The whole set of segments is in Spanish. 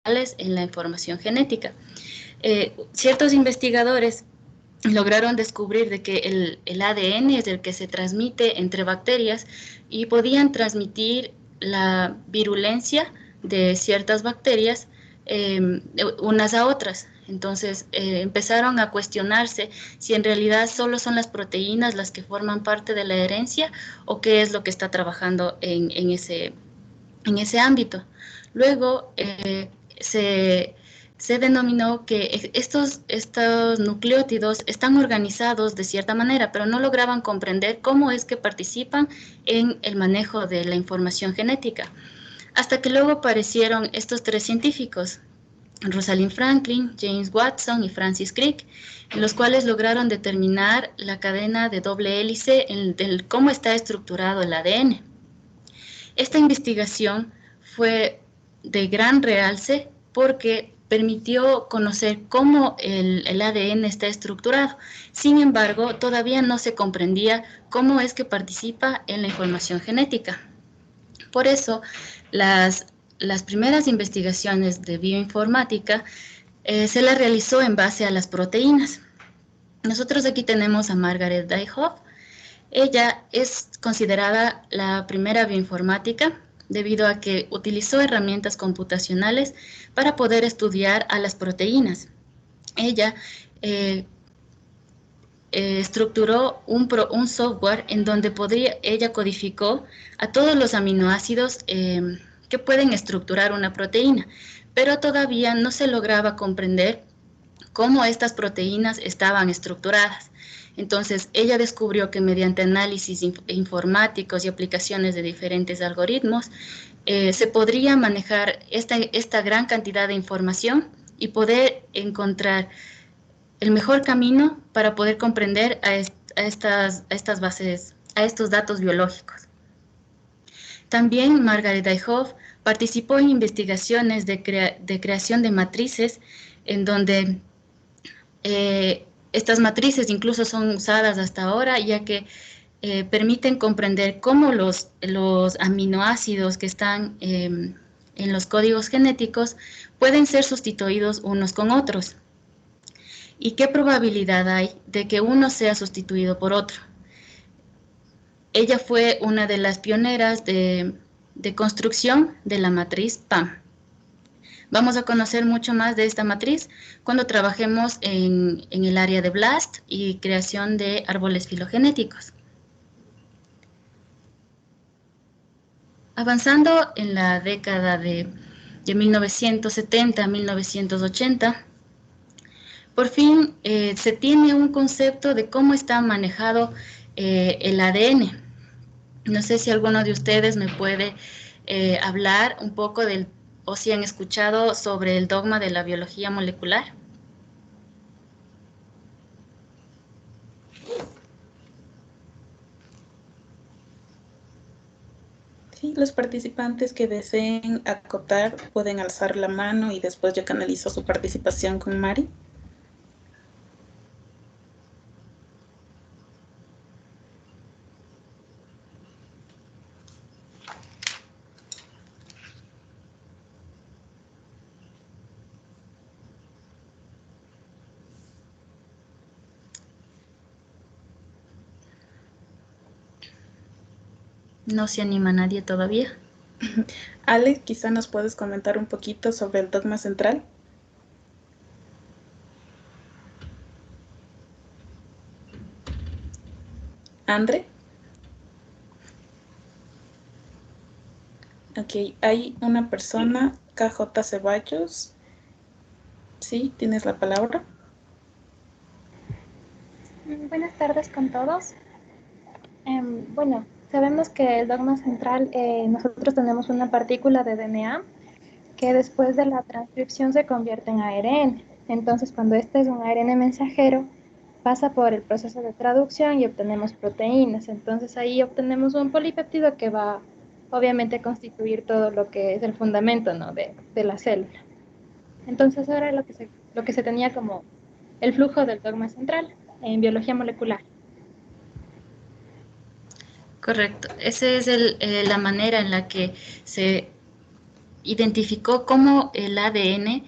en la información genética. Ciertos investigadores lograron descubrir de que el ADN es el que se transmite entre bacterias y podían transmitir la virulencia de ciertas bacterias unas a otras. Entonces empezaron a cuestionarse si en realidad solo son las proteínas las que forman parte de la herencia o qué es lo que está trabajando en ese ámbito. Luego se denominó que estos nucleótidos están organizados de cierta manera, pero no lograban comprender cómo es que participan en el manejo de la información genética. Hasta que luego aparecieron estos tres científicos, Rosalind Franklin, James Watson y Francis Crick, en los cuales lograron determinar la cadena de doble hélice del cómo está estructurado el ADN. Esta investigación fue de gran realce porque permitió conocer cómo el ADN está estructurado. Sin embargo, todavía no se comprendía cómo es que participa en la información genética. Por eso, las primeras investigaciones de bioinformática se las realizó en base a las proteínas. Nosotros aquí tenemos a Margaret Dayhoff. Ella es considerada la primera bioinformática debido a que utilizó herramientas computacionales para poder estudiar a las proteínas. Ella estructuró un software en donde ella codificó a todos los aminoácidos que pueden estructurar una proteína, pero todavía no se lograba comprender cómo estas proteínas estaban estructuradas. Entonces, ella descubrió que mediante análisis informáticos y aplicaciones de diferentes algoritmos, se podría manejar esta gran cantidad de información y poder encontrar el mejor camino para poder comprender a estas bases, a estos datos biológicos. También Margaret Dayhoff participó en investigaciones de creación de matrices en donde estas matrices incluso son usadas hasta ahora, ya que permiten comprender cómo los aminoácidos que están en los códigos genéticos pueden ser sustituidos unos con otros. ¿Y qué probabilidad hay de que uno sea sustituido por otro? Ella fue una de las pioneras de construcción de la matriz PAM. Vamos a conocer mucho más de esta matriz cuando trabajemos en el área de BLAST y creación de árboles filogenéticos. Avanzando en la década de 1970 a 1980, por fin se tiene un concepto de cómo está manejado el ADN. No sé si alguno de ustedes me puede hablar un poco o si han escuchado sobre el dogma de la biología molecular. Sí, los participantes que deseen acotar pueden alzar la mano y después yo canalizo su participación con Mari. No se anima nadie todavía. Ale, quizá nos puedes comentar un poquito sobre el dogma central. Andre. Ok, hay una persona, KJ Ceballos. Sí, tienes la palabra. Buenas tardes con todos. Bueno, sabemos que el dogma central, nosotros tenemos una partícula de DNA que después de la transcripción se convierte en ARN. Entonces, cuando este es un ARN mensajero, pasa por el proceso de traducción y obtenemos proteínas. Entonces, ahí obtenemos un polipéptido que va, obviamente, a constituir todo lo que es el fundamento, ¿no?, de la célula. Entonces, ahora lo que se tenía como el flujo del dogma central en biología molecular. Correcto. Esa es la manera en la que se identificó cómo el ADN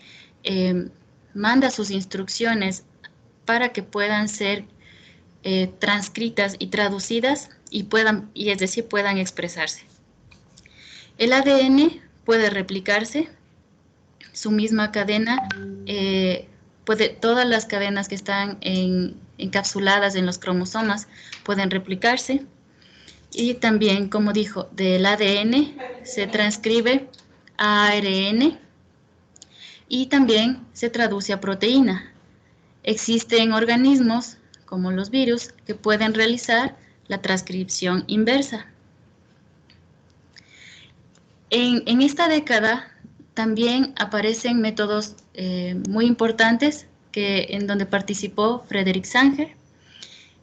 manda sus instrucciones para que puedan ser transcritas y traducidas y es decir, puedan expresarse. El ADN puede replicarse, su misma cadena, todas las cadenas que están encapsuladas en los cromosomas pueden replicarse. Y también, como dijo, del ADN se transcribe a ARN y también se traduce a proteína. Existen organismos, como los virus, que pueden realizar la transcripción inversa. En esta década también aparecen métodos muy importantes en donde participó Frederick Sanger.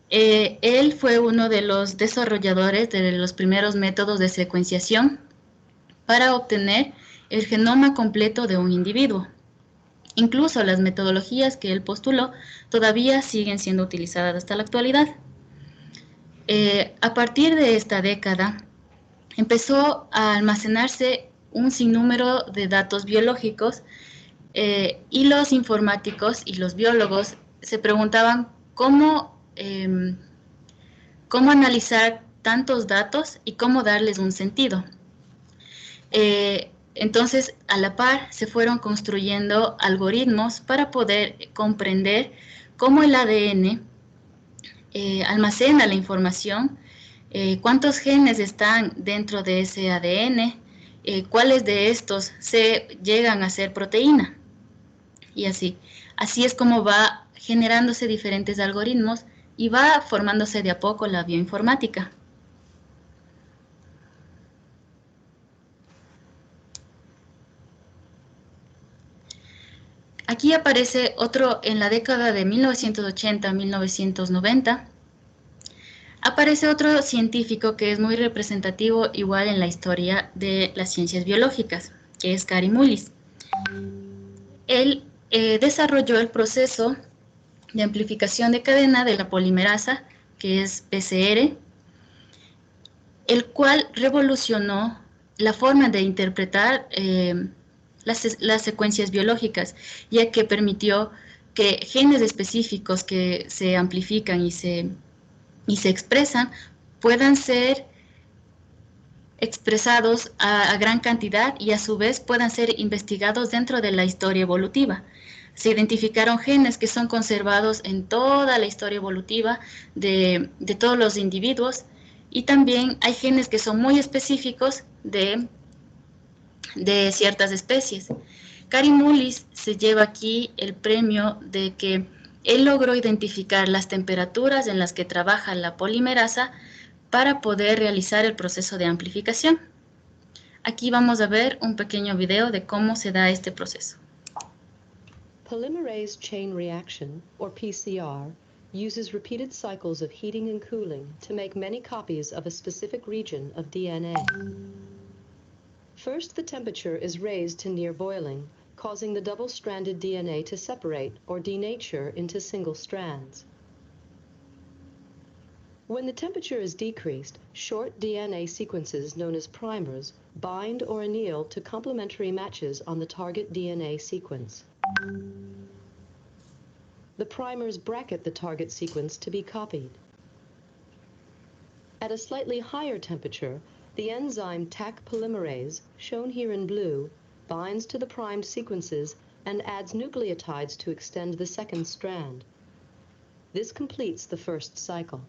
Él fue uno de los desarrolladores de los primeros métodos de secuenciación para obtener el genoma completo de un individuo. Incluso las metodologías que él postuló todavía siguen siendo utilizadas hasta la actualidad. A partir de esta década, empezó a almacenarse un sinnúmero de datos biológicos y los informáticos y los biólogos se preguntaban cómo analizar tantos datos y cómo darles un sentido. Entonces, a la par, se fueron construyendo algoritmos para poder comprender cómo el ADN almacena la información, cuántos genes están dentro de ese ADN, cuáles de estos se llegan a ser proteína. Y así es como va generándose diferentes algoritmos y va formándose de a poco la bioinformática. Aquí aparece otro en la década de 1980-1990. Aparece otro científico que es muy representativo igual en la historia de las ciencias biológicas, que es Kary Mullis. Él desarrolló el proceso de amplificación de cadena de la polimerasa, que es PCR, el cual revolucionó la forma de interpretar las secuencias biológicas, ya que permitió que genes específicos que se amplifican y se expresan puedan ser expresados a gran cantidad y a su vez puedan ser investigados dentro de la historia evolutiva. Se identificaron genes que son conservados en toda la historia evolutiva de todos los individuos y también hay genes que son muy específicos de ciertas especies. Kary Mullis se lleva aquí el premio de que él logró identificar las temperaturas en las que trabaja la polimerasa para poder realizar el proceso de amplificación. Aquí vamos a ver un pequeño video de cómo se da este proceso. Polymerase chain reaction, or PCR, uses repeated cycles of heating and cooling to make many copies of a specific region of DNA. First, the temperature is raised to near boiling, causing the double-stranded DNA to separate or denature into single strands. When the temperature is decreased, short DNA sequences known as primers bind or anneal to complementary matches on the target DNA sequence. The primers bracket the target sequence to be copied. At a slightly higher temperature, the enzyme Taq polymerase, shown here in blue, binds to the primed sequences and adds nucleotides to extend the second strand. This completes the first cycle.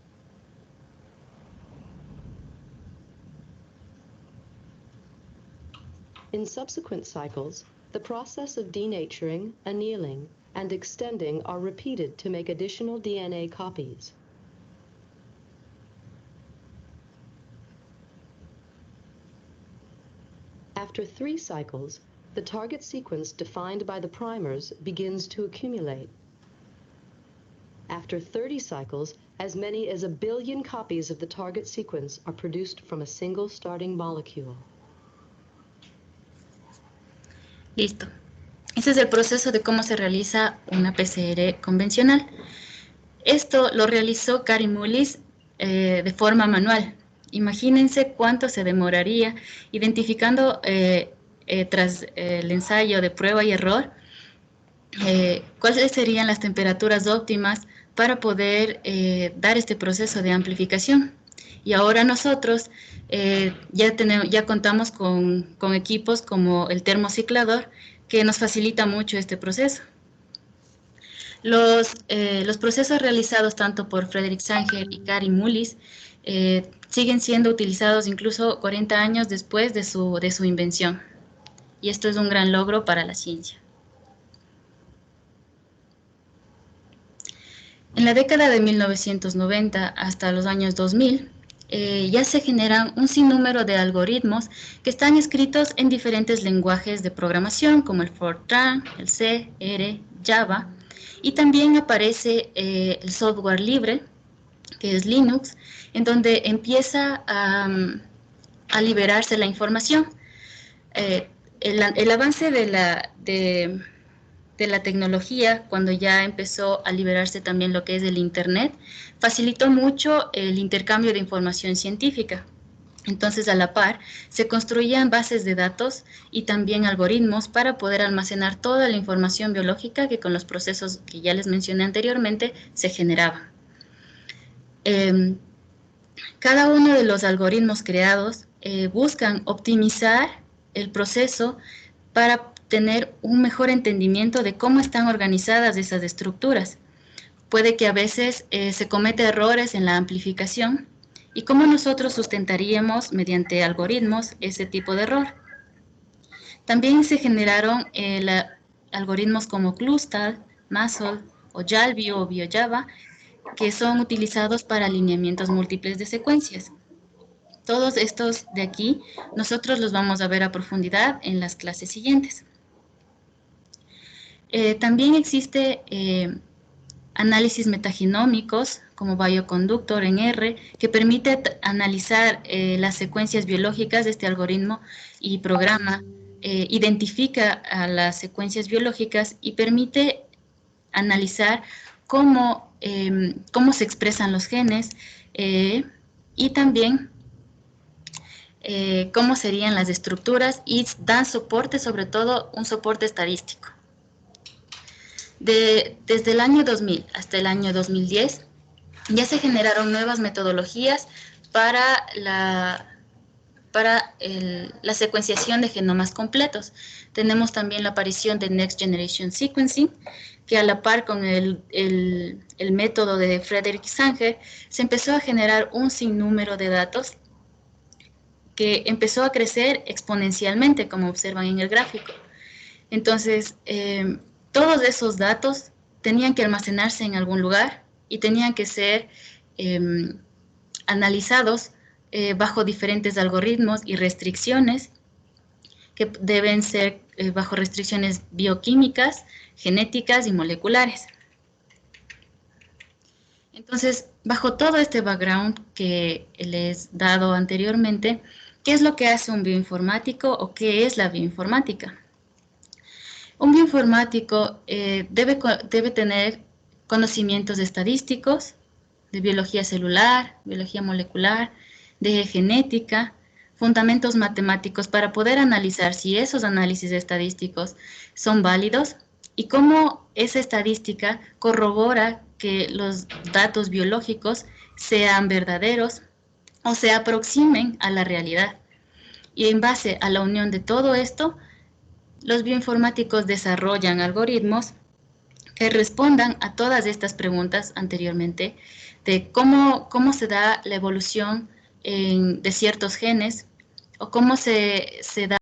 In subsequent cycles, the process of denaturing, annealing, and extending are repeated to make additional DNA copies. After 3 cycles, the target sequence defined by the primers begins to accumulate. After 30 cycles, as many as 1 billion copies of the target sequence are produced from a single starting molecule. Listo. Ese es el proceso de cómo se realiza una PCR convencional. Esto lo realizó Kary Mullis de forma manual. Imagínense cuánto se demoraría identificando tras el ensayo de prueba y error, cuáles serían las temperaturas óptimas para poder dar este proceso de amplificación. Y ahora nosotros ya contamos con equipos como el termociclador, que nos facilita mucho este proceso. Los procesos realizados tanto por Frederick Sanger y Kary Mullis siguen siendo utilizados incluso 40 años después de su invención. Y esto es un gran logro para la ciencia. En la década de 1990 hasta los años 2000, ya se generan un sinnúmero de algoritmos que están escritos en diferentes lenguajes de programación, como el Fortran, el C, R, Java, y también aparece el software libre, que es Linux, en donde empieza a liberarse la información. El avance de la tecnología, cuando ya empezó a liberarse también lo que es el Internet, facilitó mucho el intercambio de información científica. Entonces, a la par, se construían bases de datos y también algoritmos para poder almacenar toda la información biológica que con los procesos que ya les mencioné anteriormente se generaba. Cada uno de los algoritmos creados buscan optimizar el proceso para tener un mejor entendimiento de cómo están organizadas esas estructuras. Puede que a veces se cometa errores en la amplificación, y cómo nosotros sustentaríamos mediante algoritmos ese tipo de error. También se generaron algoritmos como Clustal, Masol o Yalvio o BioJava, que son utilizados para alineamientos múltiples de secuencias. Todos estos de aquí, nosotros los vamos a ver a profundidad en las clases siguientes. También existe análisis metagenómicos, como Bioconductor en R, que permite analizar las secuencias biológicas de este algoritmo y programa, identifica a las secuencias biológicas y permite analizar cómo se expresan los genes y también cómo serían las estructuras, y dan soporte, sobre todo un soporte estadístico. Desde el año 2000 hasta el año 2010, ya se generaron nuevas metodologías para la secuenciación de genomas completos. Tenemos también la aparición de Next Generation Sequencing, que a la par con el método de Frederick Sanger, se empezó a generar un sinnúmero de datos que empezó a crecer exponencialmente, como observan en el gráfico. Entonces, todos esos datos tenían que almacenarse en algún lugar y tenían que ser analizados bajo diferentes algoritmos y restricciones, que deben ser bajo restricciones bioquímicas, genéticas y moleculares. Entonces, bajo todo este background que les he dado anteriormente, ¿qué es lo que hace un bioinformático o qué es la bioinformática? Un bioinformático debe tener conocimientos estadísticos, de biología celular, biología molecular, de genética, fundamentos matemáticos para poder analizar si esos análisis estadísticos son válidos y cómo esa estadística corrobora que los datos biológicos sean verdaderos o se aproximen a la realidad. Y en base a la unión de todo esto, los bioinformáticos desarrollan algoritmos que respondan a todas estas preguntas anteriormente, de cómo se da la evolución de ciertos genes, o cómo se da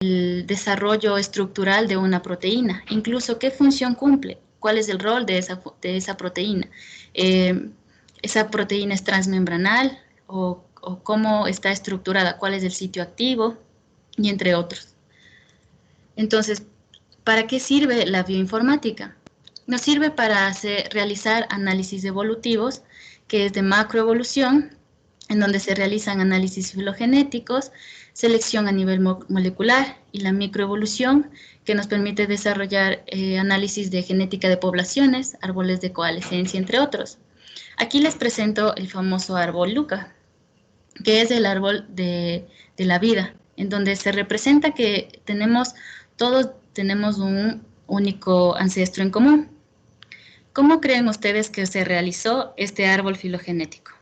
el desarrollo estructural de una proteína, incluso qué función cumple, cuál es el rol de esa proteína. ¿Esa proteína es transmembranal o cómo está estructurada, cuál es el sitio activo, y entre otros? Entonces, ¿para qué sirve la bioinformática? Nos sirve para realizar análisis evolutivos, que es de macroevolución, en donde se realizan análisis filogenéticos, selección a nivel molecular, y la microevolución, que nos permite desarrollar análisis de genética de poblaciones, árboles de coalescencia, entre otros. Aquí les presento el famoso árbol Luca, que es el árbol de la vida, en donde se representa que todos tenemos un único ancestro en común. ¿Cómo creen ustedes que se realizó este árbol filogenético?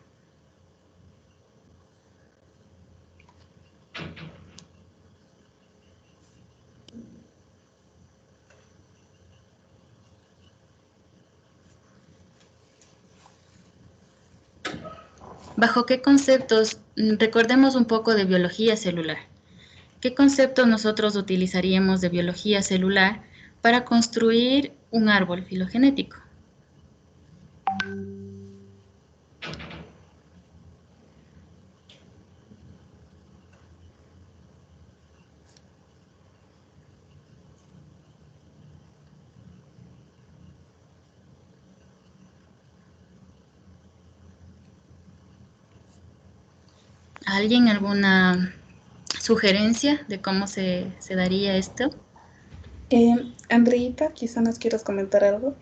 ¿Bajo qué conceptos? Recordemos un poco de biología celular. ¿Qué conceptos nosotros utilizaríamos de biología celular para construir un árbol filogenético? ¿Alguien alguna sugerencia de cómo se daría esto? Andreita, quizá nos quieras comentar algo.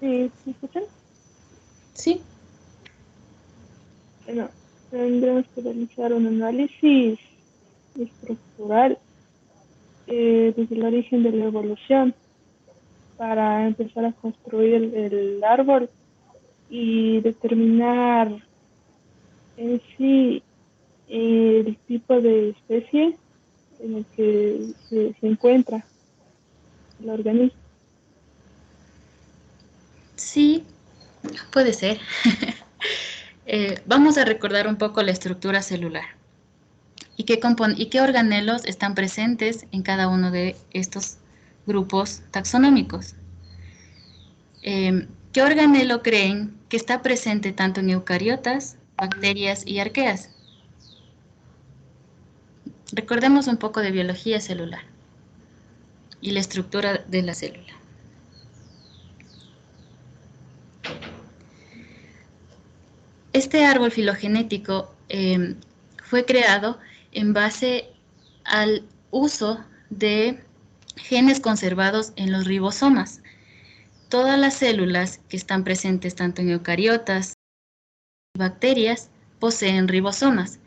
¿Me escuchan? Sí. Bueno, tendremos que realizar un análisis estructural desde el origen de la evolución para empezar a construir el árbol y determinar en sí el tipo de especie en el que se encuentra el organismo. Sí, puede ser. Vamos a recordar un poco la estructura celular y qué organelos están presentes en cada uno de estos grupos taxonómicos. ¿Qué organelo creen que está presente tanto en eucariotas, bacterias y arqueas? Recordemos un poco de biología celular y la estructura de la célula. Este árbol filogenético fue creado en base al uso de genes conservados en los ribosomas. Todas las células que están presentes tanto en eucariotas y bacterias poseen ribosomas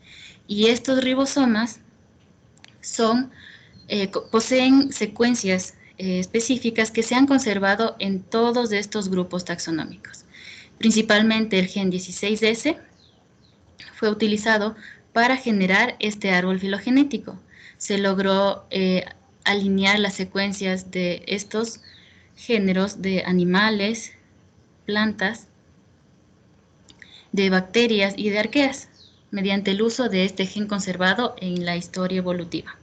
y estos ribosomas poseen secuencias específicas que se han conservado en todos estos grupos taxonómicos. Principalmente el gen 16S fue utilizado para generar este árbol filogenético. Se logró alinear las secuencias de estos géneros de animales, plantas, de bacterias y de arqueas, mediante el uso de este gen conservado en la historia evolutiva.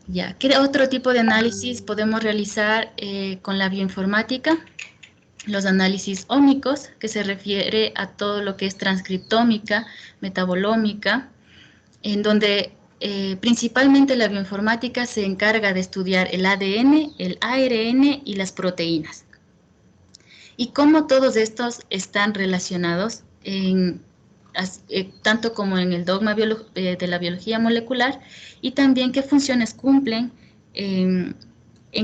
Ya, ¿qué otro tipo de análisis podemos realizar con la bioinformática? Los análisis ómicos, que se refiere a todo lo que es transcriptómica, metabolómica, en donde principalmente la bioinformática se encarga de estudiar el ADN, el ARN y las proteínas. Y cómo todos estos están relacionados, tanto como en el dogma de la biología molecular, y también qué funciones cumplen en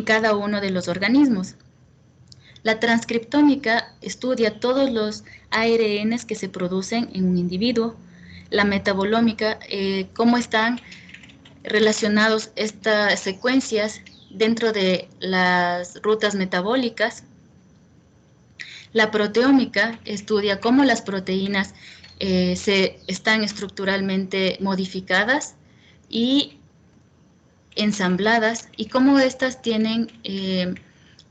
cada uno de los organismos. La transcriptómica estudia todos los ARNs que se producen en un individuo. La metabolómica, cómo están relacionados estas secuencias dentro de las rutas metabólicas. La proteómica estudia cómo las proteínas se están estructuralmente modificadas y ensambladas y cómo estas tienen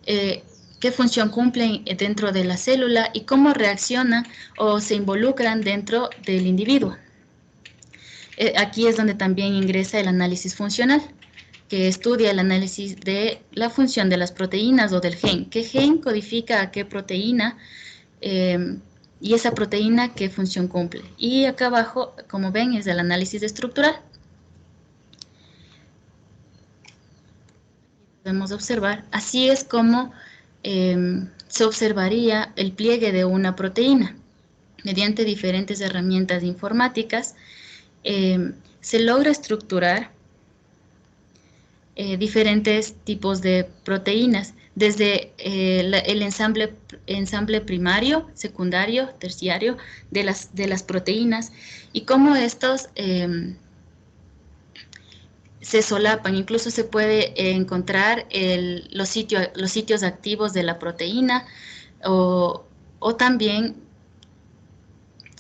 qué función cumplen dentro de la célula y cómo reaccionan o se involucran dentro del individuo. Aquí es donde también ingresa el análisis funcional, que estudia el análisis de la función de las proteínas o del gen. ¿Qué gen codifica a qué proteína? Y esa proteína, ¿qué función cumple? Y acá abajo, como ven, es el análisis estructural. Podemos observar, así es como se observaría el pliegue de una proteína. Mediante diferentes herramientas informáticas, se logra estructurar diferentes tipos de proteínas, desde el ensamble primario, secundario, terciario de las proteínas y cómo estos se solapan. Incluso se puede encontrar los sitios activos de la proteína o también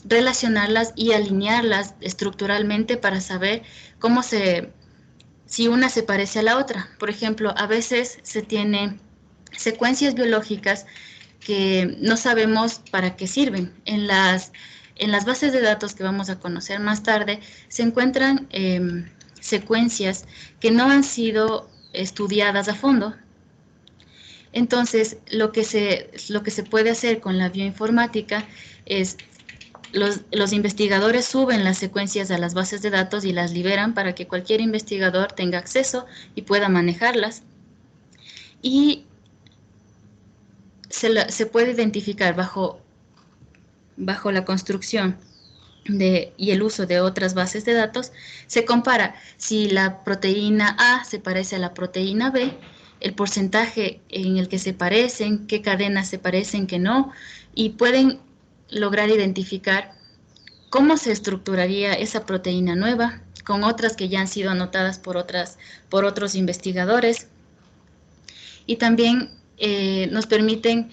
relacionarlas y alinearlas estructuralmente para saber si una se parece a la otra. Por ejemplo, a veces se tiene secuencias biológicas que no sabemos para qué sirven. En las bases de datos que vamos a conocer más tarde se encuentran secuencias que no han sido estudiadas a fondo. Entonces, lo que se puede hacer con la bioinformática es los investigadores suben las secuencias a las bases de datos y las liberan para que cualquier investigador tenga acceso y pueda manejarlas. Y se puede identificar bajo la construcción y el uso de otras bases de datos, se compara si la proteína A se parece a la proteína B, el porcentaje en el que se parecen, qué cadenas se parecen, qué no, y pueden lograr identificar cómo se estructuraría esa proteína nueva con otras que ya han sido anotadas por otros investigadores. Y también nos permiten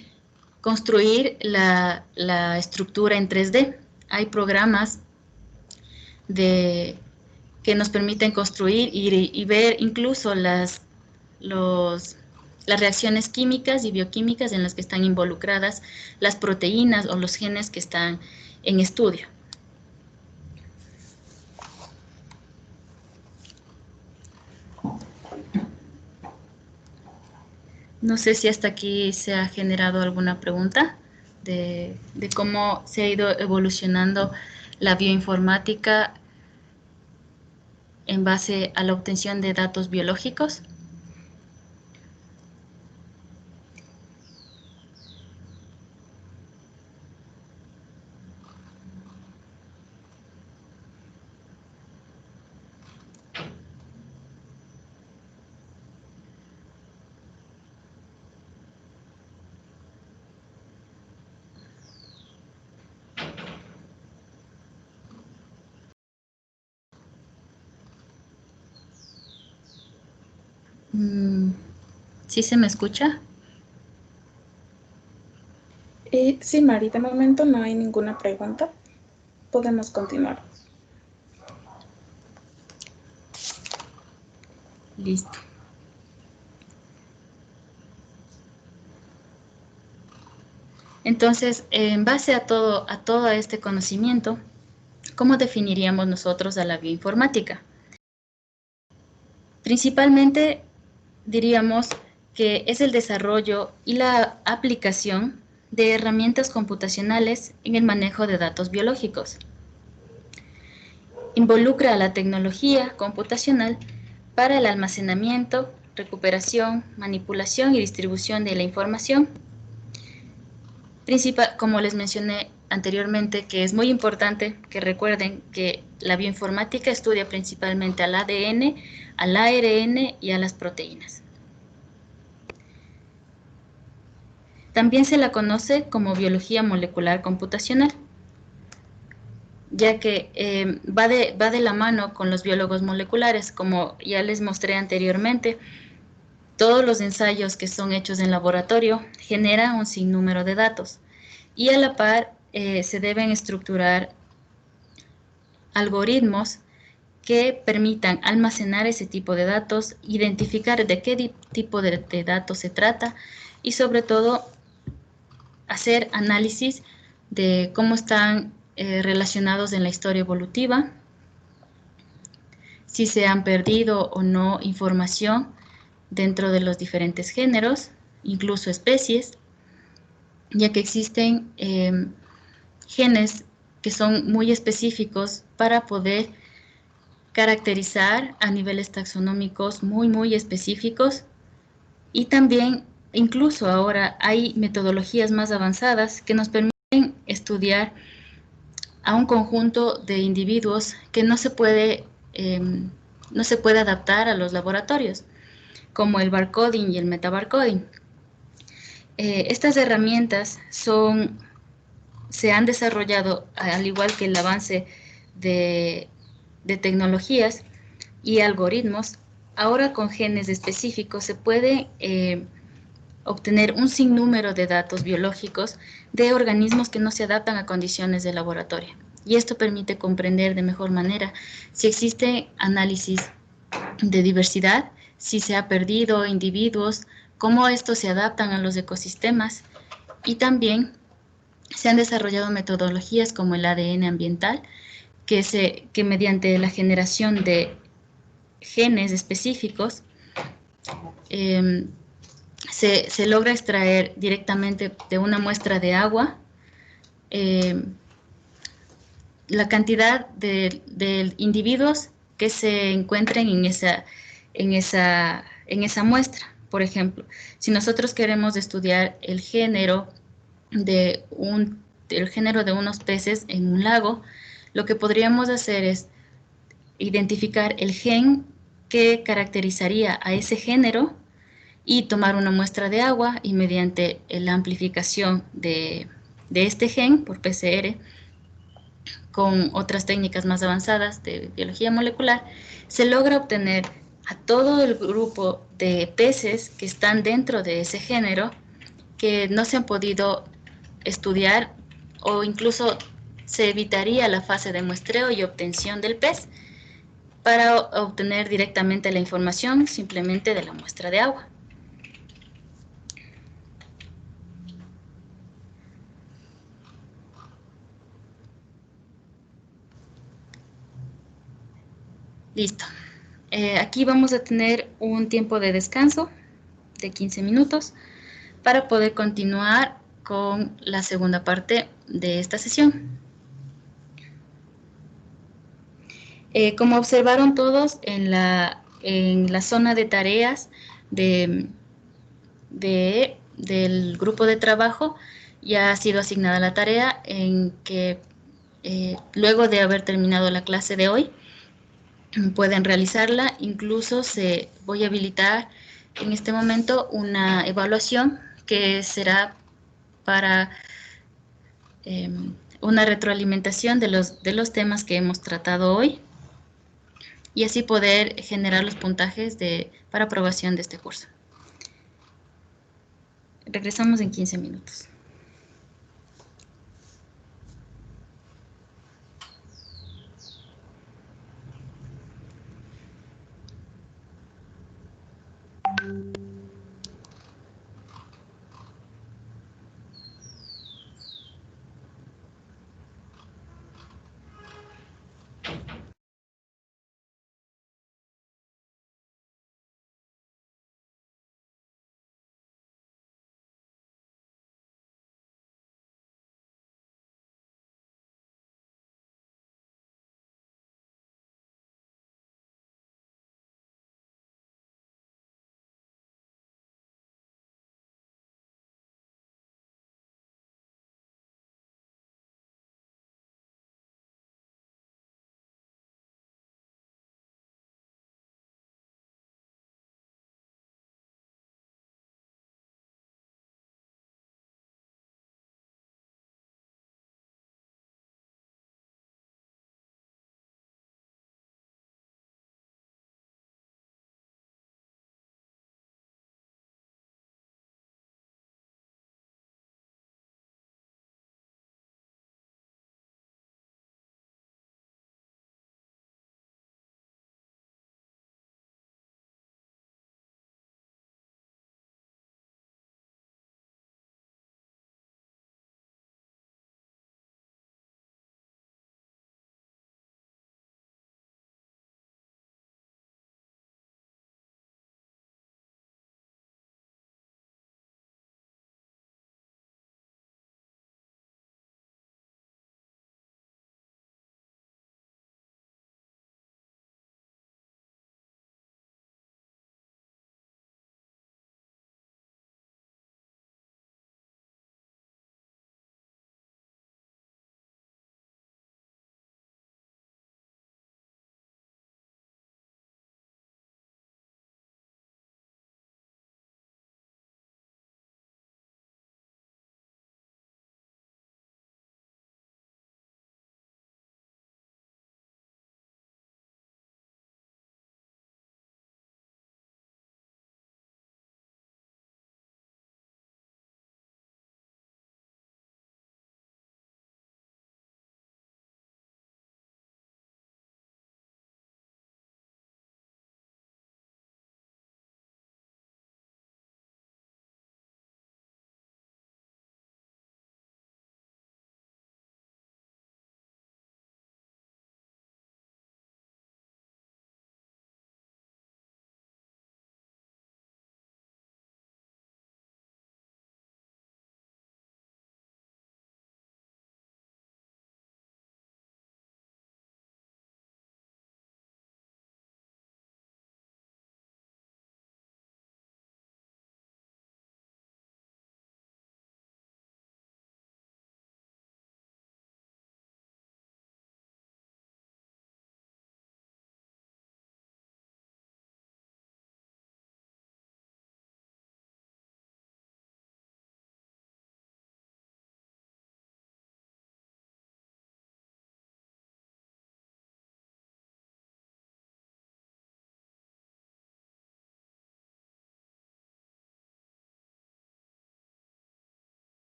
construir la estructura en 3D. Hay programas que nos permiten construir y ver incluso las reacciones químicas y bioquímicas en las que están involucradas las proteínas o los genes que están en estudio. No sé si hasta aquí se ha generado alguna pregunta de cómo se ha ido evolucionando la bioinformática en base a la obtención de datos biológicos. ¿Sí se me escucha? Sí, Mari, de momento no hay ninguna pregunta. Podemos continuar. Listo. Entonces, en base a todo este conocimiento, ¿cómo definiríamos nosotros a la bioinformática? Principalmente diríamos que es el desarrollo y la aplicación de herramientas computacionales en el manejo de datos biológicos. Involucra a la tecnología computacional para el almacenamiento, recuperación, manipulación y distribución de la información. Como les mencioné anteriormente, que es muy importante que recuerden que la bioinformática estudia principalmente al ADN, al ARN y a las proteínas. También se la conoce como biología molecular computacional, ya que va de la mano con los biólogos moleculares. Como ya les mostré anteriormente, todos los ensayos que son hechos en laboratorio generan un sinnúmero de datos y a la par se deben estructurar algoritmos que permitan almacenar ese tipo de datos, identificar de qué tipo de datos se trata y sobre todo hacer análisis de cómo están relacionados en la historia evolutiva, si se han perdido o no información dentro de los diferentes géneros, incluso especies, ya que existen genes que son muy específicos para poder caracterizar a niveles taxonómicos muy específicos, y también incluso ahora hay metodologías más avanzadas que nos permiten estudiar a un conjunto de individuos que no se puede adaptar a los laboratorios, como el barcoding y el metabarcoding. Estas herramientas se han desarrollado, al igual que el avance de, de tecnologías y algoritmos. Ahora con genes específicos se puede obtener un sinnúmero de datos biológicos de organismos que no se adaptan a condiciones de laboratorio. Y esto permite comprender de mejor manera si existe análisis de diversidad, si se ha perdido individuos, cómo estos se adaptan a los ecosistemas, y también se han desarrollado metodologías como el ADN ambiental, que mediante la generación de genes específicos eh, se logra extraer directamente de una muestra de agua eh, la cantidad de individuos que se encuentren en esa muestra. Por ejemplo, si nosotros queremos estudiar el género de unos peces en un lago, lo que podríamos hacer es identificar el gen que caracterizaría a ese género y tomar una muestra de agua, y mediante la amplificación de este gen por PCR con otras técnicas más avanzadas de biología molecular, se logra obtener a todo el grupo de peces que están dentro de ese género, que no se han podido estudiar, o incluso se evitaría la fase de muestreo y obtención del pez para obtener directamente la información simplemente de la muestra de agua. Listo. Aquí vamos a tener un tiempo de descanso de 15 minutos para poder continuar con la segunda parte de esta sesión. Como observaron todos, en la zona de tareas del grupo de trabajo ya ha sido asignada la tarea en que luego de haber terminado la clase de hoy, pueden realizarla. Incluso voy a habilitar en este momento una evaluación que será para una retroalimentación de los temas que hemos tratado hoy, y así poder generar los puntajes para aprobación de este curso. Regresamos en 15 minutos.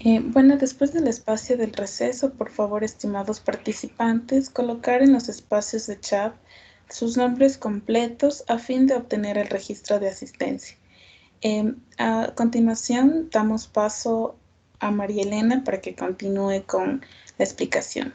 Bueno, después del espacio del receso, por favor, estimados participantes, colocar en los espacios de chat sus nombres completos a fin de obtener el registro de asistencia. A continuación, damos paso a María Elena para que continúe con la explicación.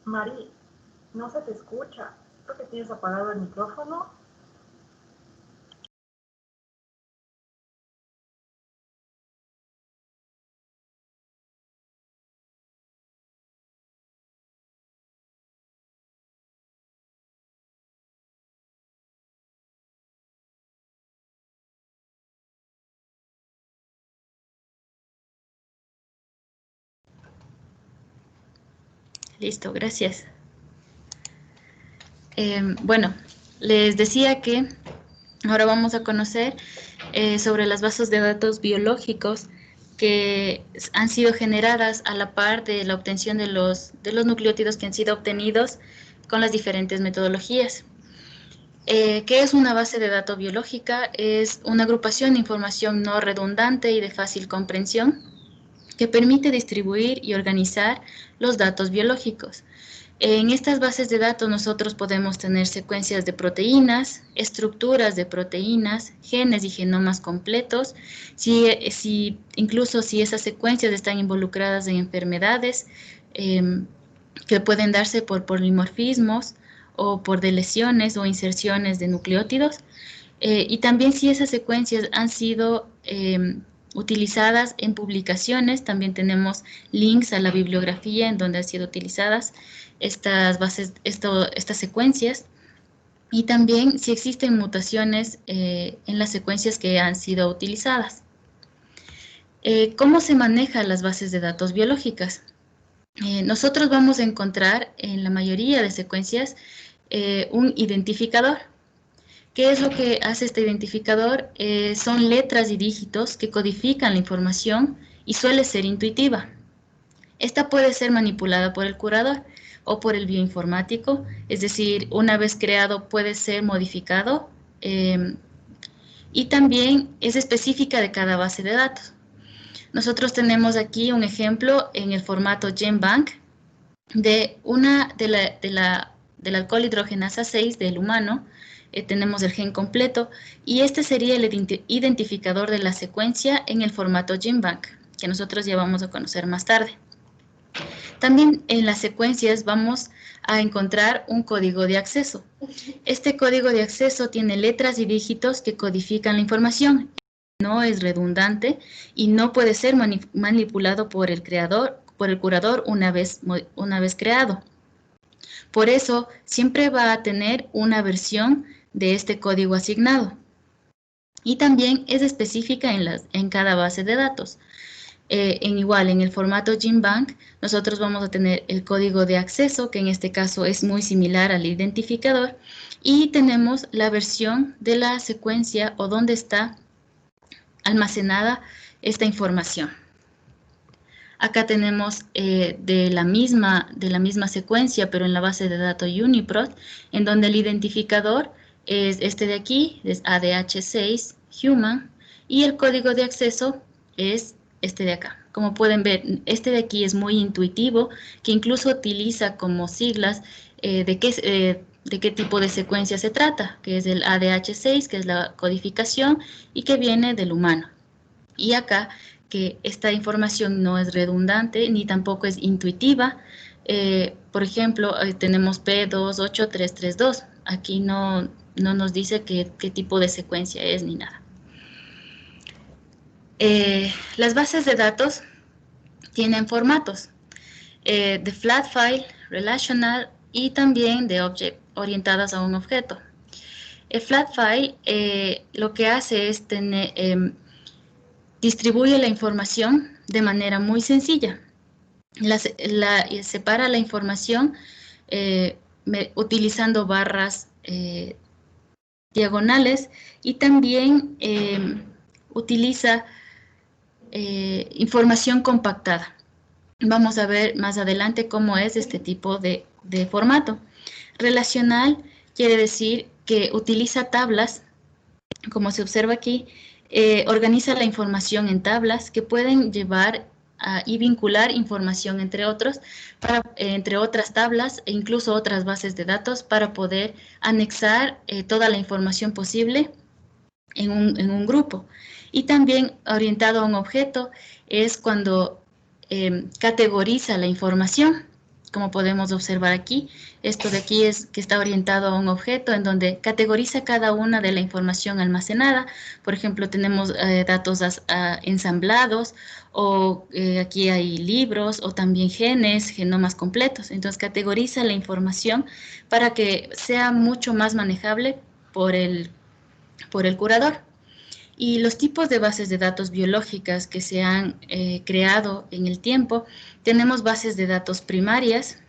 Mari, no se te escucha. Creo que tienes apagado el micrófono. Listo, gracias. Bueno, les decía que ahora vamos a conocer sobre las bases de datos biológicos que han sido generadas a la par de la obtención de los nucleótidos que han sido obtenidos con las diferentes metodologías. ¿Qué es una base de datos biológica? Es una agrupación de información no redundante y de fácil comprensión que permite distribuir y organizar los datos biológicos. En estas bases de datos nosotros podemos tener secuencias de proteínas, estructuras de proteínas, genes y genomas completos, incluso si esas secuencias están involucradas en enfermedades que pueden darse por polimorfismos o por deleciones o inserciones de nucleótidos, y también si esas secuencias han sido utilizadas en publicaciones, también tenemos links a la bibliografía en donde han sido utilizadas estas bases, estas secuencias, y también si existen mutaciones en las secuencias que han sido utilizadas. ¿Cómo se manejan las bases de datos biológicas? Nosotros vamos a encontrar en la mayoría de secuencias un identificador. ¿Qué es lo que hace este identificador? Son letras y dígitos que codifican la información y suele ser intuitiva. Esta puede ser manipulada por el curador o por el bioinformático, es decir, una vez creado puede ser modificado y también es específica de cada base de datos. Nosotros tenemos aquí un ejemplo en el formato GenBank de la alcohol hidrogenasa 6 del humano. Tenemos el gen completo y este sería el identificador de la secuencia en el formato GenBank, que nosotros ya vamos a conocer más tarde. También en las secuencias vamos a encontrar un código de acceso. Este código de acceso tiene letras y dígitos que codifican la información. No es redundante y no puede ser manipulado por el curador una vez creado. Por eso, siempre va a tener una versión de este código asignado. Y también es específica en cada base de datos. En el formato GenBank, nosotros vamos a tener el código de acceso, que en este caso es muy similar al identificador, y tenemos la versión de la secuencia o dónde está almacenada esta información. Acá tenemos de la misma secuencia, pero en la base de datos UniProt, en donde el identificador es este de aquí, es ADH6 Human, y el código de acceso es este de acá. Como pueden ver, este de aquí es muy intuitivo, que incluso utiliza como siglas de qué tipo de secuencia se trata, que es el ADH6, que es la codificación y que viene del humano. Y acá, que esta información no es redundante ni tampoco es intuitiva, Por ejemplo, tenemos P28332. Aquí no nos dice qué tipo de secuencia es ni nada. Las bases de datos tienen formatos de flat file, relational y también de object, orientadas a un objeto. El flat file lo que hace es distribuye la información de manera muy sencilla. Separa la información utilizando barras diagonales y también utiliza información compactada. Vamos a ver más adelante cómo es este tipo de formato. Relacional quiere decir que utiliza tablas, como se observa aquí, organiza la información en tablas que pueden llevar y vincular información entre otras tablas e incluso otras bases de datos para poder anexar toda la información posible en un grupo. Y también orientado a un objeto es cuando categoriza la información, como podemos observar aquí. Esto de aquí es que está orientado a un objeto en donde categoriza cada una de la información almacenada. Por ejemplo, tenemos datos ensamblados, o aquí hay libros, o también genes, genomas completos. Entonces, categoriza la información para que sea mucho más manejable por el curador. Y los tipos de bases de datos biológicas que se han creado en el tiempo, tenemos bases de datos primarias,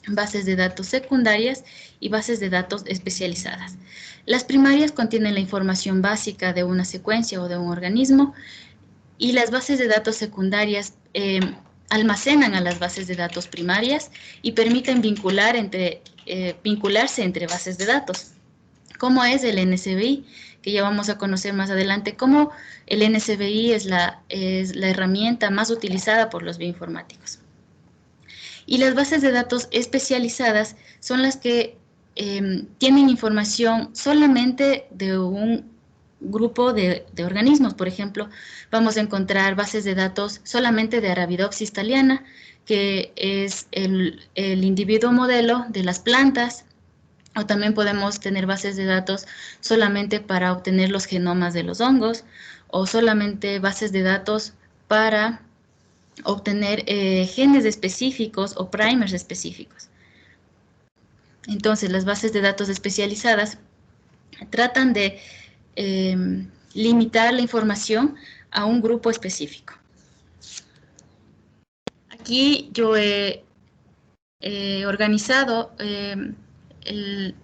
bases de datos secundarias y bases de datos especializadas. Las primarias contienen la información básica de una secuencia o de un organismo, y las bases de datos secundarias almacenan a las bases de datos primarias y permiten vincularse entre bases de datos. ¿Cómo es el NSBI? Que ya vamos a conocer más adelante, cómo el NSBI es la herramienta más utilizada por los bioinformáticos. Y las bases de datos especializadas son las que tienen información solamente de un grupo de organismos. Por ejemplo, vamos a encontrar bases de datos solamente de Arabidopsis thaliana, que es el individuo modelo de las plantas. O también podemos tener bases de datos solamente para obtener los genomas de los hongos, o solamente bases de datos para obtener genes específicos o primers específicos. Entonces, las bases de datos especializadas tratan de limitar la información a un grupo específico. Aquí yo he organizado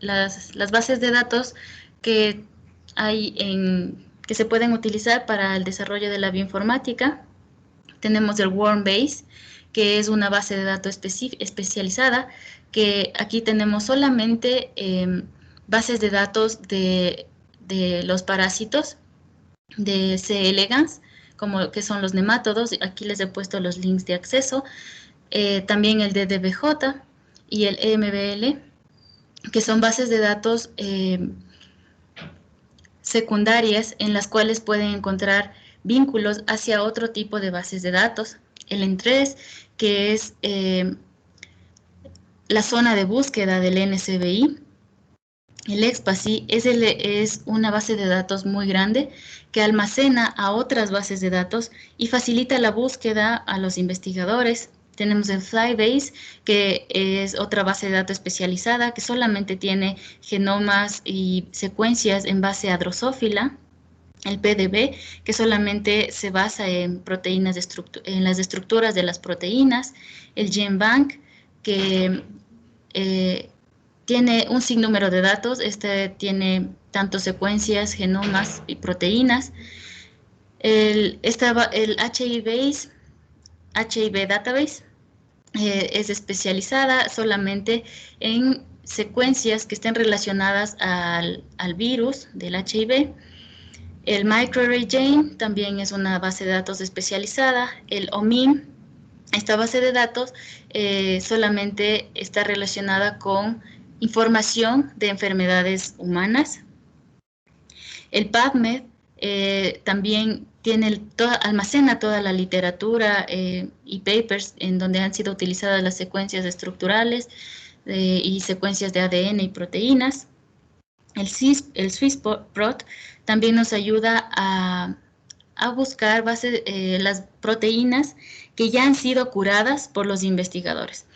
las bases de datos que que se pueden utilizar para el desarrollo de la bioinformática. Tenemos el Wormbase, que es una base de datos especializada, que aquí tenemos solamente bases de datos de los parásitos de C. elegans, como que son los nemátodos. Aquí les he puesto los links de acceso. También el DDBJ y el EMBL, que son bases de datos secundarias en las cuales pueden encontrar vínculos hacia otro tipo de bases de datos. El EN3, que es la zona de búsqueda del NSBI. El EXPASY es una base de datos muy grande que almacena a otras bases de datos y facilita la búsqueda a los investigadores. Tenemos el Flybase, que es otra base de datos especializada que solamente tiene genomas y secuencias en base a Drosophila. El PDB, que solamente se basa en proteínas en las estructuras de las proteínas. El GenBank, que tiene un sinnúmero de datos. Este tiene tanto secuencias, genomas y proteínas. El HIV Database es especializada solamente en secuencias que estén relacionadas al virus del HIV. El MicroArray también es una base de datos especializada. El OMIM, esta base de datos solamente está relacionada con información de enfermedades humanas. El PubMed también almacena toda la literatura y papers en donde han sido utilizadas las secuencias estructurales y secuencias de ADN y proteínas. El SwissProt también nos ayuda a buscar las proteínas que ya han sido curadas por los investigadores.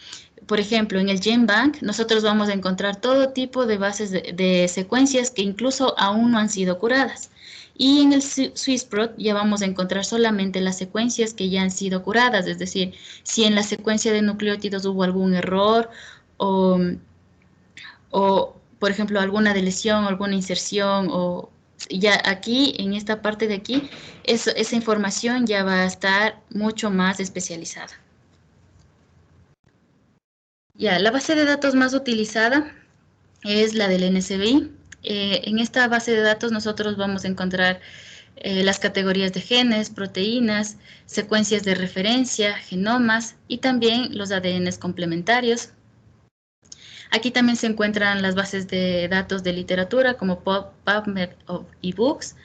Por ejemplo, en el GenBank nosotros vamos a encontrar todo tipo de bases de secuencias que incluso aún no han sido curadas. Y en el SwissProt ya vamos a encontrar solamente las secuencias que ya han sido curadas, es decir, si en la secuencia de nucleótidos hubo algún error o por ejemplo, alguna deleción, alguna inserción, o ya aquí, en esta parte de aquí, esa información ya va a estar mucho más especializada. Ya, la base de datos más utilizada es la del NSBI. En esta base de datos nosotros vamos a encontrar las categorías de genes, proteínas, secuencias de referencia, genomas y también los ADNs complementarios. Aquí también se encuentran las bases de datos de literatura como PubMed o eBooks,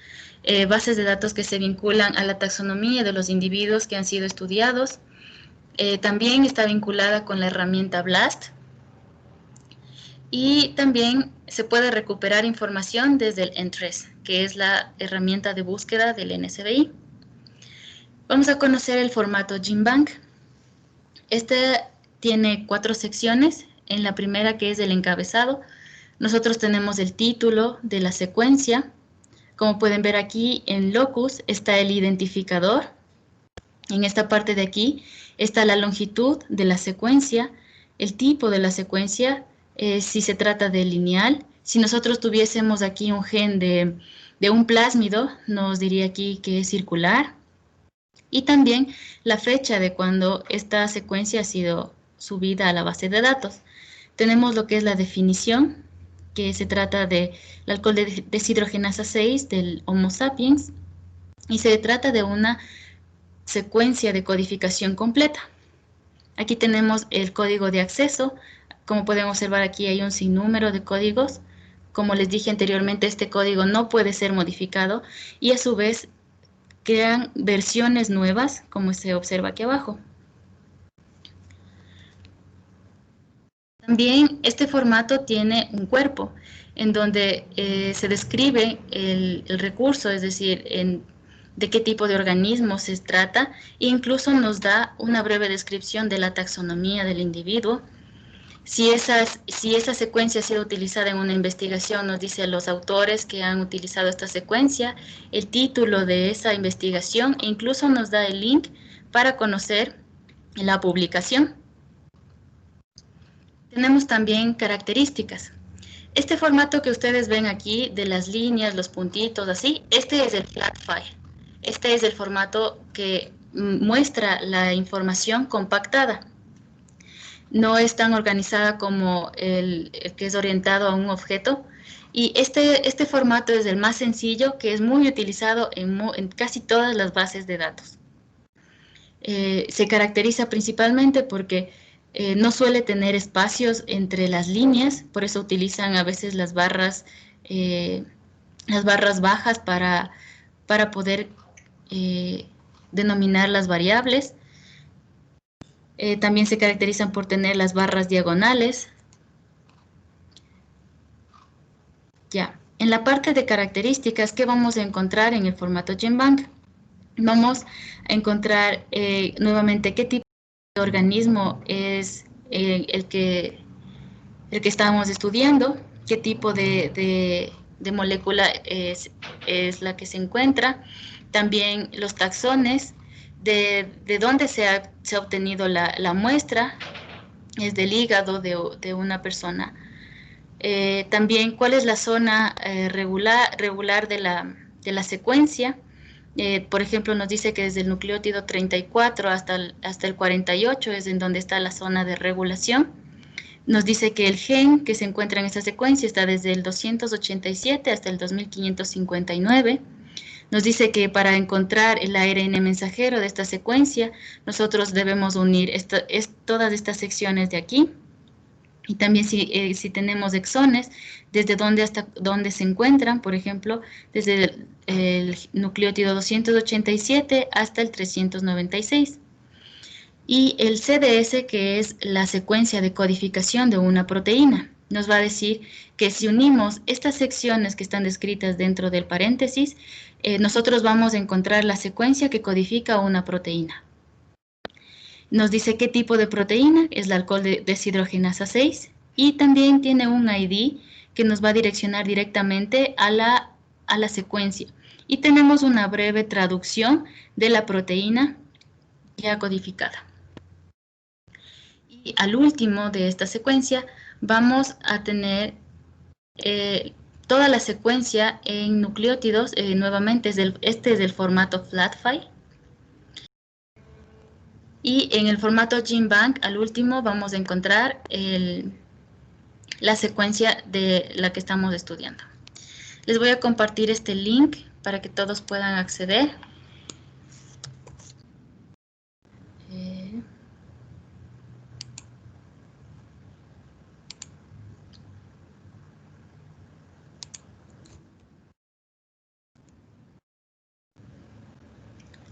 bases de datos que se vinculan a la taxonomía de los individuos que han sido estudiados. También está vinculada con la herramienta BLAST. Y también se puede recuperar información desde el ENTRES, que es la herramienta de búsqueda del NSBI. Vamos a conocer el formato GenBank. Este tiene 4 secciones. En la primera, que es el encabezado, nosotros tenemos el título de la secuencia. Como pueden ver aquí, en locus está el identificador. En esta parte de aquí está la longitud de la secuencia, el tipo de la secuencia, si se trata de lineal. Si nosotros tuviésemos aquí un gen de un plásmido, nos diría aquí que es circular. Y también la fecha de cuando esta secuencia ha sido subida a la base de datos. Tenemos lo que es la definición, que se trata del alcohol de deshidrogenasa 6 del Homo sapiens, y se trata de una secuencia de codificación completa. Aquí tenemos el código de acceso. Como pueden observar, aquí hay un sinnúmero de códigos. Como les dije anteriormente, este código no puede ser modificado y a su vez crean versiones nuevas, como se observa aquí abajo. También este formato tiene un cuerpo en donde se describe el recurso, es decir, de qué tipo de organismo se trata, e incluso nos da una breve descripción de la taxonomía del individuo. Si esa secuencia ha sido utilizada en una investigación, nos dice los autores que han utilizado esta secuencia, el título de esa investigación, e incluso nos da el link para conocer la publicación. Tenemos también características. Este formato que ustedes ven aquí, de las líneas, los puntitos, así, este es el flat file. Este es el formato que muestra la información compactada. No es tan organizada como el que es orientado a un objeto. Y este formato es el más sencillo, que es muy utilizado en casi todas las bases de datos. Se caracteriza principalmente porque no suele tener espacios entre las líneas, por eso utilizan a veces las barras bajas para poder denominar las variables. También se caracterizan por tener las barras diagonales. Ya, en la parte de características, ¿qué vamos a encontrar en el formato GenBank? Vamos a encontrar nuevamente qué tipo de organismo es el que estamos estudiando, qué tipo de molécula es la que se encuentra, también los taxones, de dónde se ha obtenido la muestra, es del hígado de una persona. También cuál es la zona regular de la secuencia. Por ejemplo, nos dice que desde el nucleótido 34 hasta el 48 es en donde está la zona de regulación. Nos dice que el gen que se encuentra en esta secuencia está desde el 287 hasta el 2559. Nos dice que para encontrar el ARN mensajero de esta secuencia, nosotros debemos unir todas estas secciones de aquí. Y también si tenemos exones, desde dónde hasta dónde se encuentran, por ejemplo, desde el nucleótido 287 hasta el 396. Y el CDS, que es la secuencia de codificación de una proteína, nos va a decir que si unimos estas secciones que están descritas dentro del paréntesis, nosotros vamos a encontrar la secuencia que codifica una proteína. Nos dice qué tipo de proteína, es la alcohol deshidrogenasa 6, y también tiene un ID que nos va a direccionar directamente a la secuencia. Y tenemos una breve traducción de la proteína ya codificada. Y al último de esta secuencia vamos a tener toda la secuencia en nucleótidos. Nuevamente, este es del formato flat file. Y en el formato GenBank, al último, vamos a encontrar la secuencia de la que estamos estudiando. Les voy a compartir este link para que todos puedan acceder.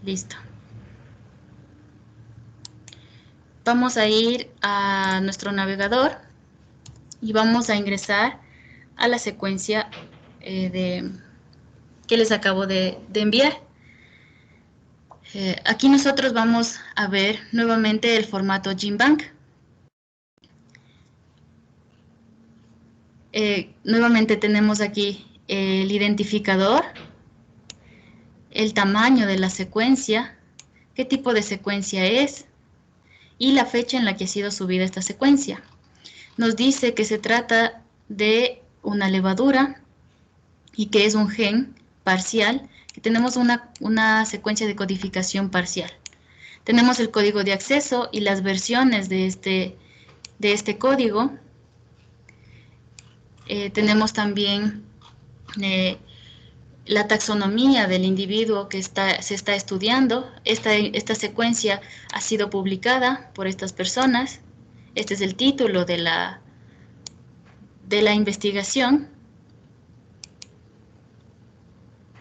Listo. Vamos a ir a nuestro navegador y vamos a ingresar a la secuencia que les acabo de enviar. Aquí nosotros vamos a ver nuevamente el formato GenBank. Nuevamente tenemos aquí el identificador, el tamaño de la secuencia, qué tipo de secuencia es y la fecha en la que ha sido subida esta secuencia. Nos dice que se trata de una levadura y que es un gen parcial, que tenemos una secuencia de codificación parcial. Tenemos el código de acceso y las versiones de este código. Tenemos también la taxonomía del individuo que se está estudiando. Esta secuencia ha sido publicada por estas personas. Este es el título de la investigación.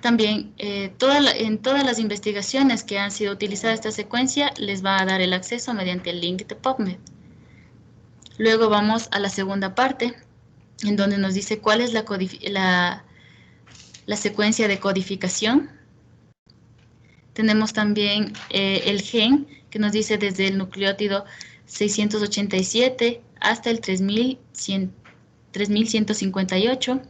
También en todas las investigaciones que han sido utilizadas esta secuencia les va a dar el acceso mediante el link de PubMed. Luego vamos a la segunda parte, en donde nos dice cuál es la secuencia de codificación. Tenemos también el gen, que nos dice desde el nucleótido 687 hasta el 3158.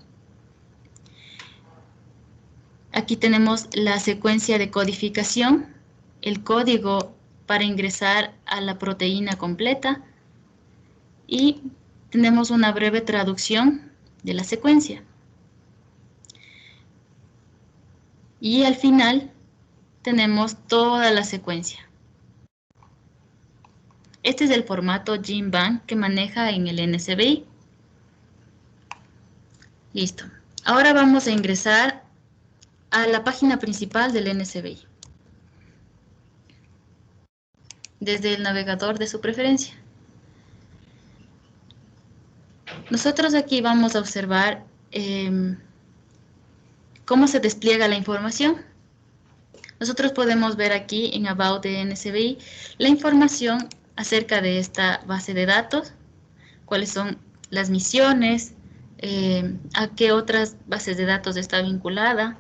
Aquí tenemos la secuencia de codificación, el código para ingresar a la proteína completa y tenemos una breve traducción de la secuencia. Y al final tenemos toda la secuencia. Este es el formato GenBank que maneja en el NCBI. Listo. Ahora vamos a ingresar a la página principal del NCBI, desde el navegador de su preferencia. Nosotros aquí vamos a observar cómo se despliega la información. Nosotros podemos ver aquí en About de NCBI la información acerca de esta base de datos, cuáles son las misiones, a qué otras bases de datos está vinculada,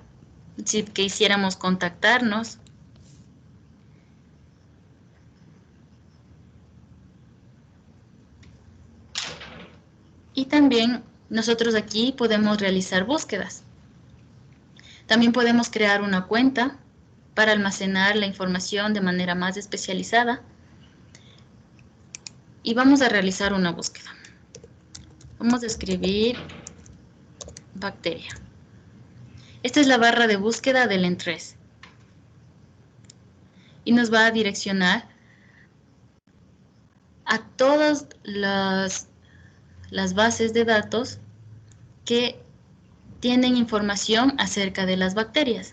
si quisiéramos contactarnos. Y también nosotros aquí podemos realizar búsquedas. También podemos crear una cuenta para almacenar la información de manera más especializada. Y vamos a realizar una búsqueda. Vamos a escribir bacteria. Esta es la barra de búsqueda del ENTRES. Y nos va a direccionar a todas las bases de datos que tienen información acerca de las bacterias.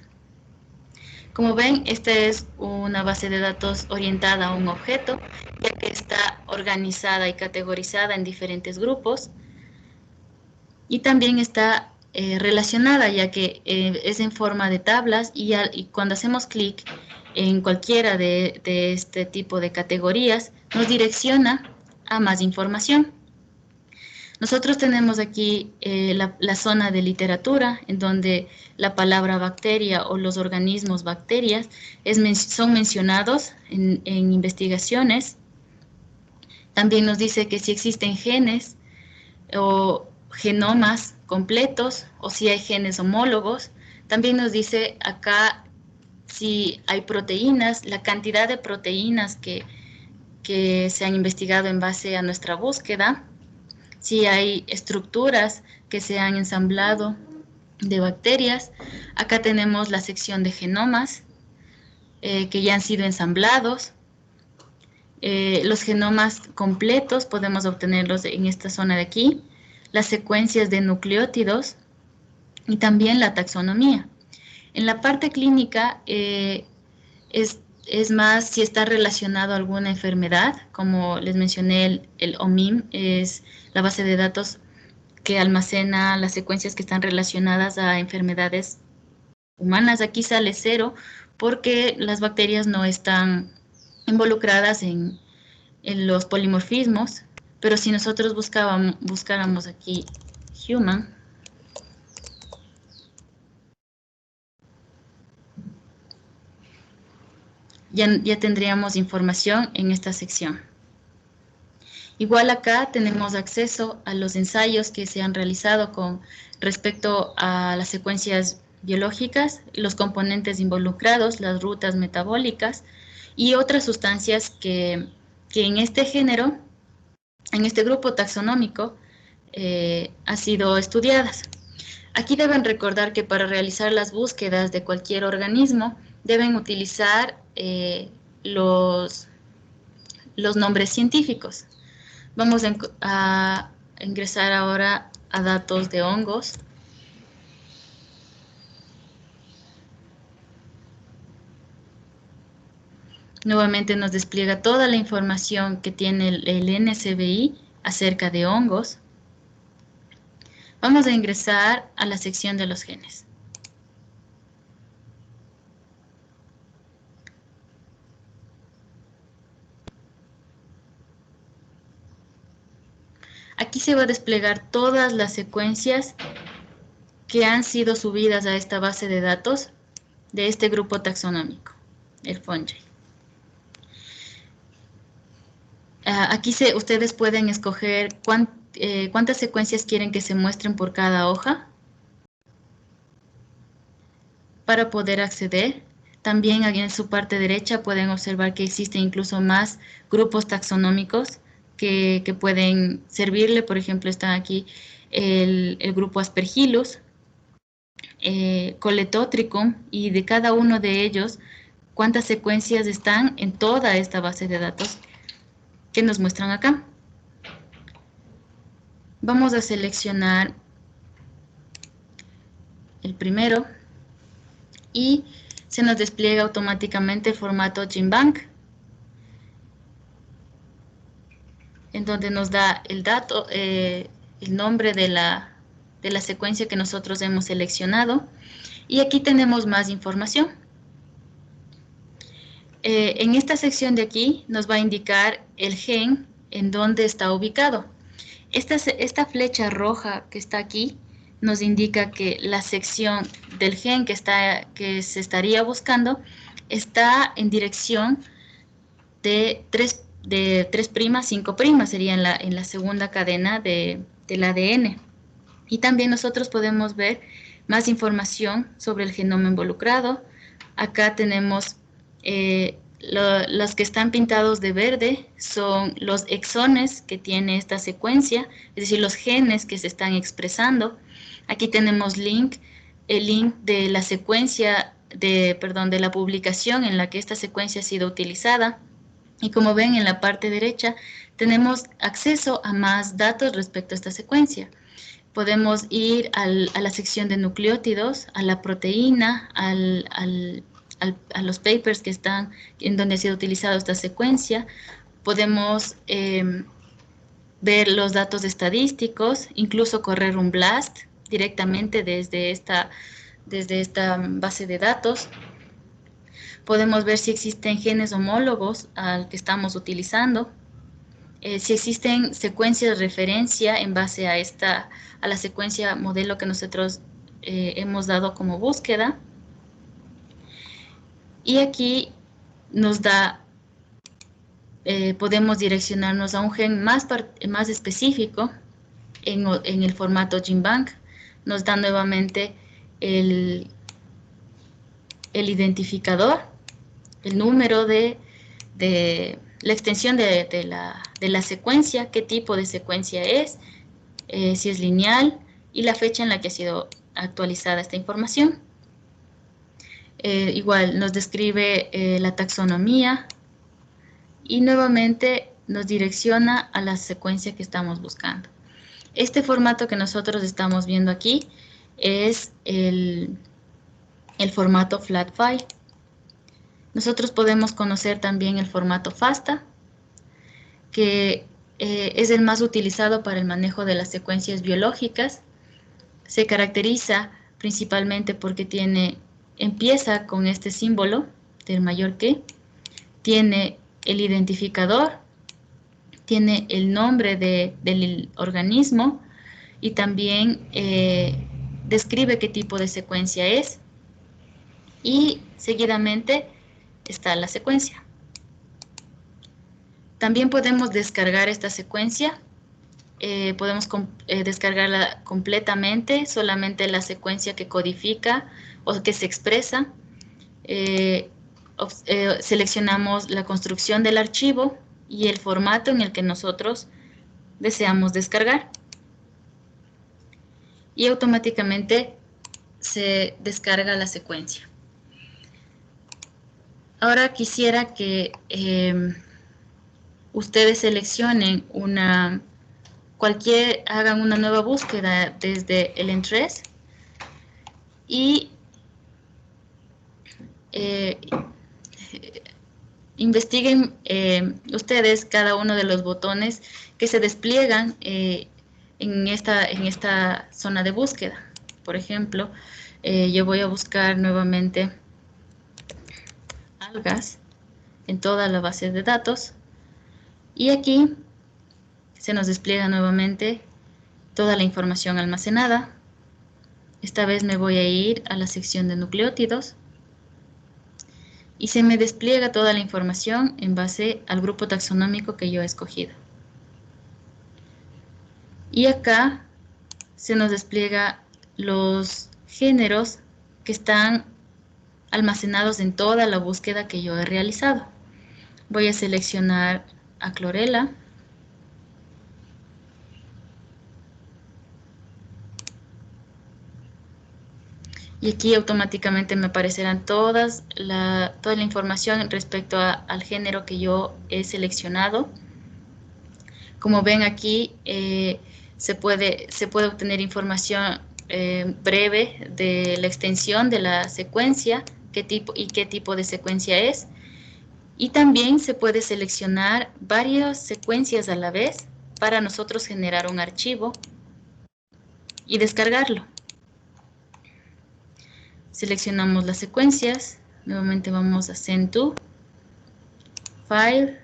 Como ven, esta es una base de datos orientada a un objeto. Y que está organizada y categorizada en diferentes grupos. Y también está relacionada, ya que es en forma de tablas y cuando hacemos clic en cualquiera de este tipo de categorías, nos direcciona a más información. Nosotros tenemos aquí la zona de literatura, en donde la palabra bacteria o los organismos bacterias son mencionados en investigaciones. También nos dice que si existen genes o genomas completos o si hay genes homólogos. También nos dice acá si hay proteínas, la cantidad de proteínas que se han investigado en base a nuestra búsqueda, si hay estructuras que se han ensamblado de bacterias. Acá tenemos la sección de genomas que ya han sido ensamblados. Los genomas completos podemos obtenerlos en esta zona de aquí, las secuencias de nucleótidos y también la taxonomía. En la parte clínica es más si está relacionado a alguna enfermedad, como les mencioné, el OMIM es la base de datos que almacena las secuencias que están relacionadas a enfermedades humanas. Aquí sale 0 porque las bacterias no están involucradas en los polimorfismos, pero si nosotros buscáramos aquí human, ya tendríamos información en esta sección. Igual acá tenemos acceso a los ensayos que se han realizado con respecto a las secuencias biológicas, los componentes involucrados, las rutas metabólicas y otras sustancias que en este género, en este grupo taxonómico, han sido estudiadas. Aquí deben recordar que para realizar las búsquedas de cualquier organismo deben utilizar los nombres científicos. Vamos a ingresar ahora a datos de hongos. Nuevamente nos despliega toda la información que tiene el NCBI acerca de hongos. Vamos a ingresar a la sección de los genes. Aquí se va a desplegar todas las secuencias que han sido subidas a esta base de datos de este grupo taxonómico, el fungi. Aquí ustedes pueden escoger cuántas secuencias quieren que se muestren por cada hoja para poder acceder. También aquí en su parte derecha pueden observar que existen incluso más grupos taxonómicos que pueden servirle. Por ejemplo, está aquí el grupo Aspergillus, Coletotricum, y de cada uno de ellos, cuántas secuencias están en toda esta base de datos que nos muestran acá. Vamos a seleccionar el primero y se nos despliega automáticamente el formato GenBank, en donde nos da el dato, el nombre de la secuencia que nosotros hemos seleccionado, y aquí tenemos más información. En esta sección de aquí nos va a indicar el gen en donde está ubicado. Esta flecha roja que está aquí nos indica que la sección del gen que se estaría buscando está en dirección de 3', 5', sería en la segunda cadena del ADN. Y también nosotros podemos ver más información sobre el genoma involucrado. Acá tenemos los que están pintados de verde, son los exones que tiene esta secuencia, es decir, los genes que se están expresando. Aquí tenemos el link de la secuencia, de la publicación en la que esta secuencia ha sido utilizada. Y como ven en la parte derecha, tenemos acceso a más datos respecto a esta secuencia. Podemos ir a la sección de nucleótidos, a la proteína, a los papers que están en donde ha sido utilizada esta secuencia. Podemos ver los datos estadísticos, incluso correr un BLAST directamente desde esta base de datos. Podemos ver si existen genes homólogos al que estamos utilizando, si existen secuencias de referencia en base a la secuencia modelo que nosotros hemos dado como búsqueda. Y aquí nos da, podemos direccionarnos a un gen más específico en el formato GenBank. Nos da nuevamente el identificador, el número de la extensión de la secuencia, qué tipo de secuencia es, si es lineal y la fecha en la que ha sido actualizada esta información. Igual nos describe la taxonomía y nuevamente nos direcciona a la secuencia que estamos buscando. Este formato que nosotros estamos viendo aquí es el formato flat file. Nosotros podemos conocer también el formato FASTA, que es el más utilizado para el manejo de las secuencias biológicas. Se caracteriza principalmente porque empieza con este símbolo del mayor que, tiene el identificador, tiene el nombre del organismo y también describe qué tipo de secuencia es, y seguidamente está la secuencia. También podemos descargar esta secuencia, podemos descargarla completamente, solamente la secuencia que codifica o que se expresa. Seleccionamos la construcción del archivo y el formato en el que nosotros deseamos descargar. Y automáticamente se descarga la secuencia. Ahora quisiera que ustedes seleccionen hagan una nueva búsqueda desde el Entrez y investiguen ustedes cada uno de los botones que se despliegan en esta zona de búsqueda. Por ejemplo, yo voy a buscar nuevamente algas en toda la base de datos y aquí se nos despliega nuevamente toda la información almacenada. Esta vez me voy a ir a la sección de nucleótidos y se me despliega toda la información en base al grupo taxonómico que yo he escogido. Y acá se nos despliega los géneros que están almacenados en toda la búsqueda que yo he realizado. Voy a seleccionar a clorela. Y aquí automáticamente me aparecerán toda la información respecto al género que yo he seleccionado. Como ven aquí, se puede obtener información breve de la extensión de la secuencia, qué tipo de secuencia es. Y también se puede seleccionar varias secuencias a la vez para nosotros generar un archivo y descargarlo. Seleccionamos las secuencias, nuevamente vamos a Send to, File,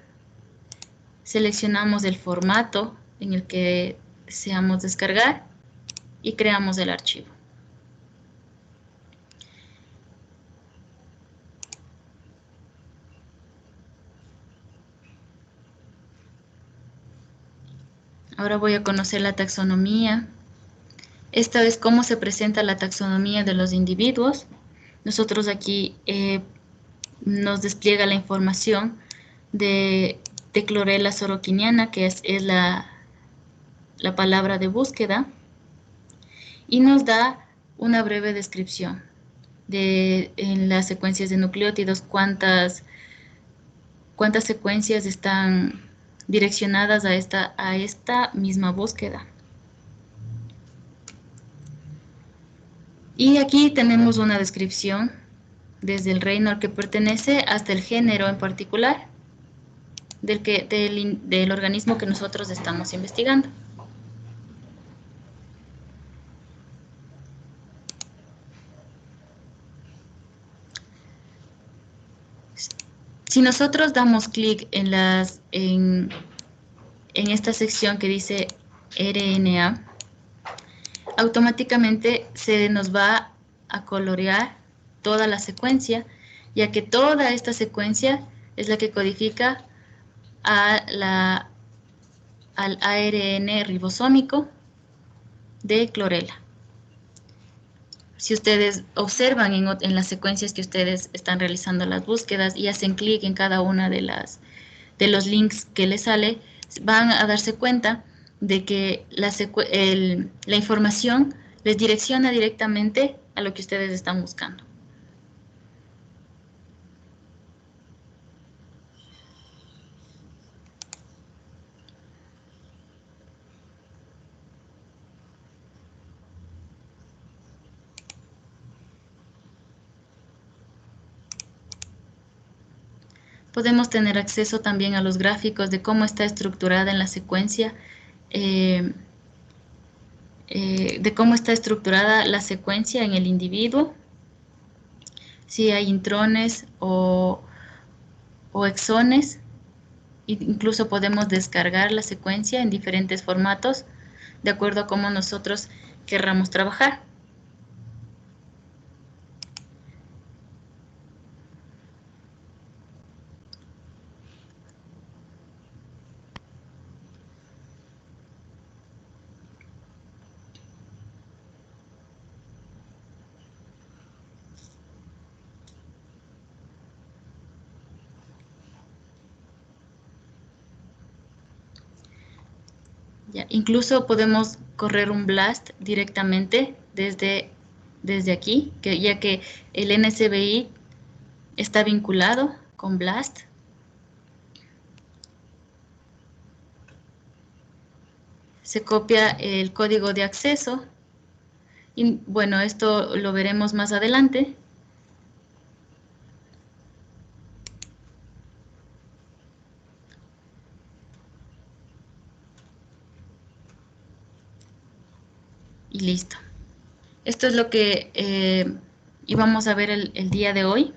seleccionamos el formato en el que deseamos descargar y creamos el archivo. Ahora voy a conocer la taxonomía. Esta es cómo se presenta la taxonomía de los individuos. Nosotros aquí nos despliega la información de clorela soroquiniana, que es la palabra de búsqueda, y nos da una breve descripción en las secuencias de nucleótidos, cuántas secuencias están direccionadas a esta misma búsqueda. Y aquí tenemos una descripción desde el reino al que pertenece hasta el género en particular. del organismo que nosotros estamos investigando. Si nosotros damos clic en esta sección que dice RNA, automáticamente se nos va a colorear toda la secuencia, ya que toda esta secuencia es la que codifica al ARN ribosómico de clorela. Si ustedes observan en las secuencias que ustedes están realizando las búsquedas y hacen clic en cada una de los links que les sale, van a darse cuenta de que la información les direcciona directamente a lo que ustedes están buscando. Podemos tener acceso también a los gráficos de cómo está estructurada en la secuencia, de cómo está estructurada la secuencia en el individuo, si hay intrones o exones. Incluso podemos descargar la secuencia en diferentes formatos de acuerdo a cómo nosotros querramos trabajar. Incluso podemos correr un BLAST directamente desde aquí, ya que el NSBI está vinculado con BLAST. Se copia el código de acceso y bueno, esto lo veremos más adelante. Y listo. Esto es lo que íbamos a ver el día de hoy.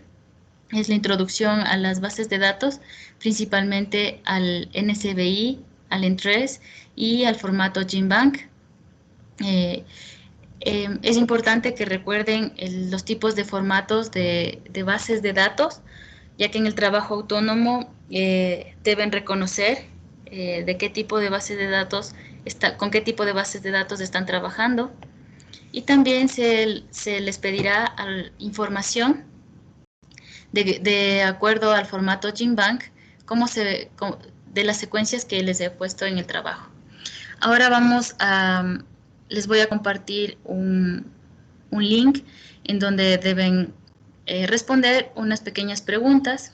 Es la introducción a las bases de datos, principalmente al NSBI, al ENTRES y al formato GenBank. Es importante que recuerden los tipos de formatos de bases de datos, ya que en el trabajo autónomo deben reconocer de qué tipo de bases de datos con qué tipo de bases de datos están trabajando. Y también se les pedirá información de acuerdo al formato GenBank, de las secuencias que les he puesto en el trabajo. Ahora les voy a compartir un link en donde deben responder unas pequeñas preguntas.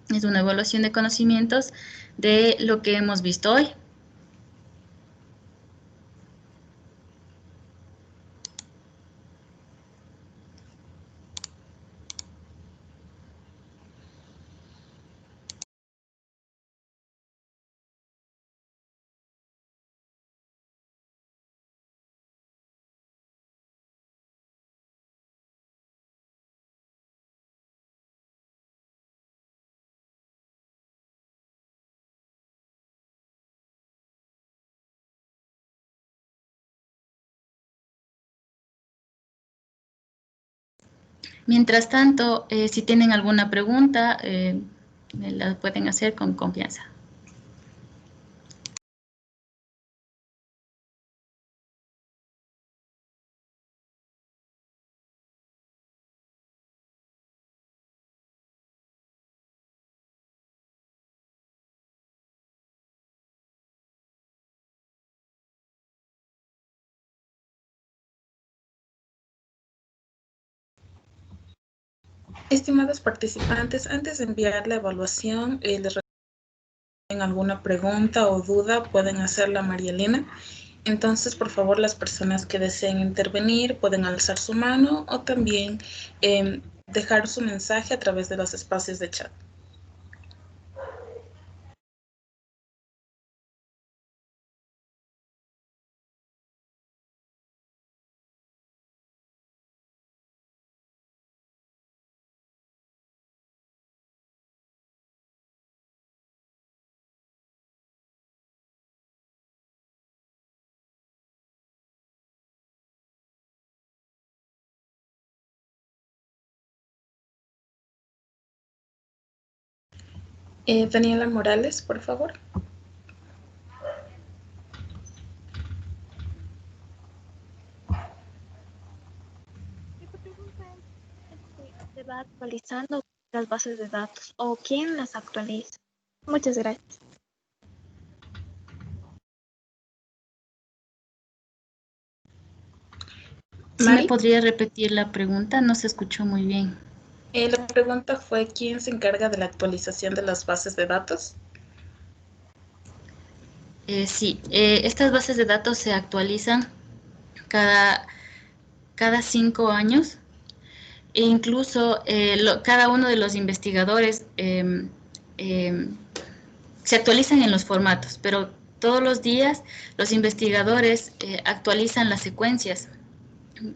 Es una evaluación de conocimientos de lo que hemos visto hoy. Mientras tanto, si tienen alguna pregunta, me la pueden hacer con confianza. Estimados participantes, antes de enviar la evaluación, les recuerdo que si tienen alguna pregunta o duda, pueden hacerla a María Elena. Entonces, por favor, las personas que deseen intervenir pueden alzar su mano o también dejar su mensaje a través de los espacios de chat. Daniela Morales, por favor. Mi pregunta es si se va actualizando las bases de datos o quién las actualiza. Muchas gracias. ¿Sí me podría repetir la pregunta? No se escuchó muy bien. La pregunta fue, ¿quién se encarga de la actualización de las bases de datos? Sí, estas bases de datos se actualizan cada 5 años e incluso cada uno de los investigadores se actualizan en los formatos, pero todos los días los investigadores actualizan las secuencias.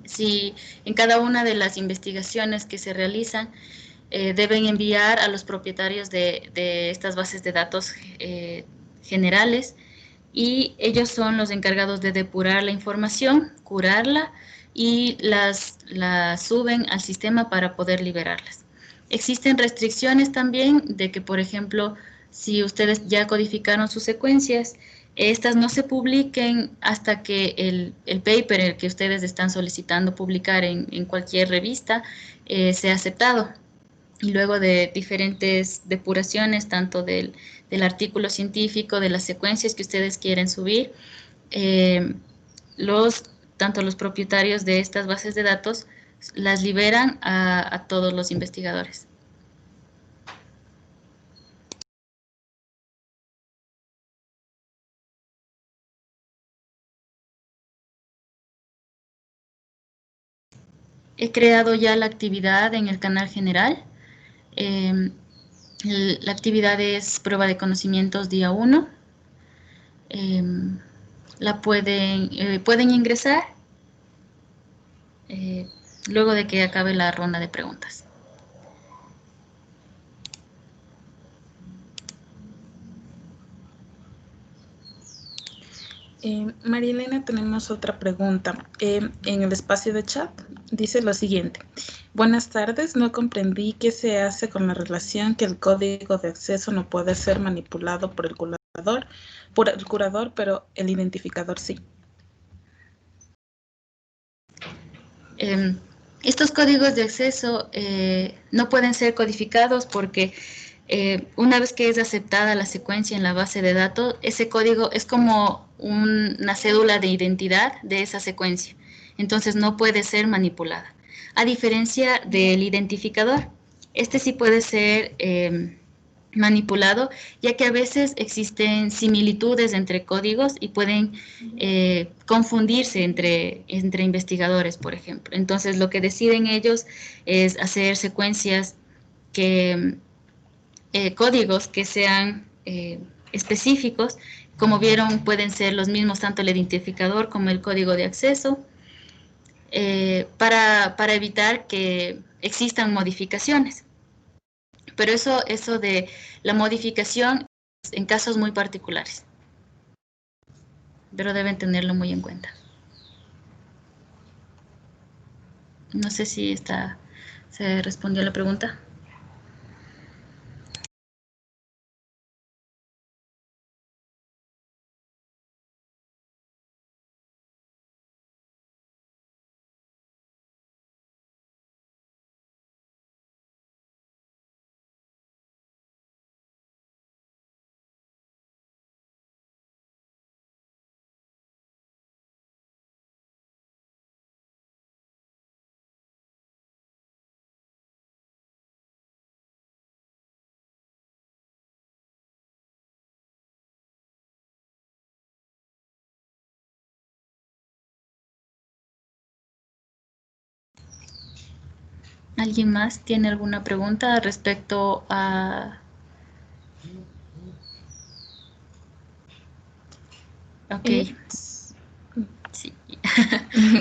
Si en cada una de las investigaciones que se realizan deben enviar a los propietarios de estas bases de datos generales, y ellos son los encargados de depurar la información, curarla y la suben al sistema para poder liberarlas. Existen restricciones también de que, por ejemplo, si ustedes ya codificaron sus secuencias, estas no se publiquen hasta que el paper, el que ustedes están solicitando publicar en cualquier revista, sea aceptado. Y luego de diferentes depuraciones, tanto del artículo científico, de las secuencias que ustedes quieren subir, tanto los propietarios de estas bases de datos las liberan a todos los investigadores. He creado ya la actividad en el canal general. La actividad es prueba de conocimientos día 1. La pueden ingresar luego de que acabe la ronda de preguntas. María Elena, tenemos otra pregunta. En el espacio de chat dice lo siguiente. Buenas tardes, no comprendí qué se hace con la relación que el código de acceso no puede ser manipulado por el curador, pero el identificador sí. Estos códigos de acceso no pueden ser codificados porque una vez que es aceptada la secuencia en la base de datos, ese código es como una cédula de identidad de esa secuencia. Entonces no puede ser manipulada. A diferencia del identificador, este sí puede ser manipulado, ya que a veces existen similitudes entre códigos y pueden confundirse entre investigadores, por ejemplo. Entonces lo que deciden ellos es hacer secuencias códigos que sean específicos. Como vieron, pueden ser los mismos tanto el identificador como el código de acceso, para evitar que existan modificaciones. Pero eso de la modificación es en casos muy particulares. Pero deben tenerlo muy en cuenta. No sé si se respondió la pregunta. ¿Alguien más tiene alguna pregunta respecto a...? Ok. Sí.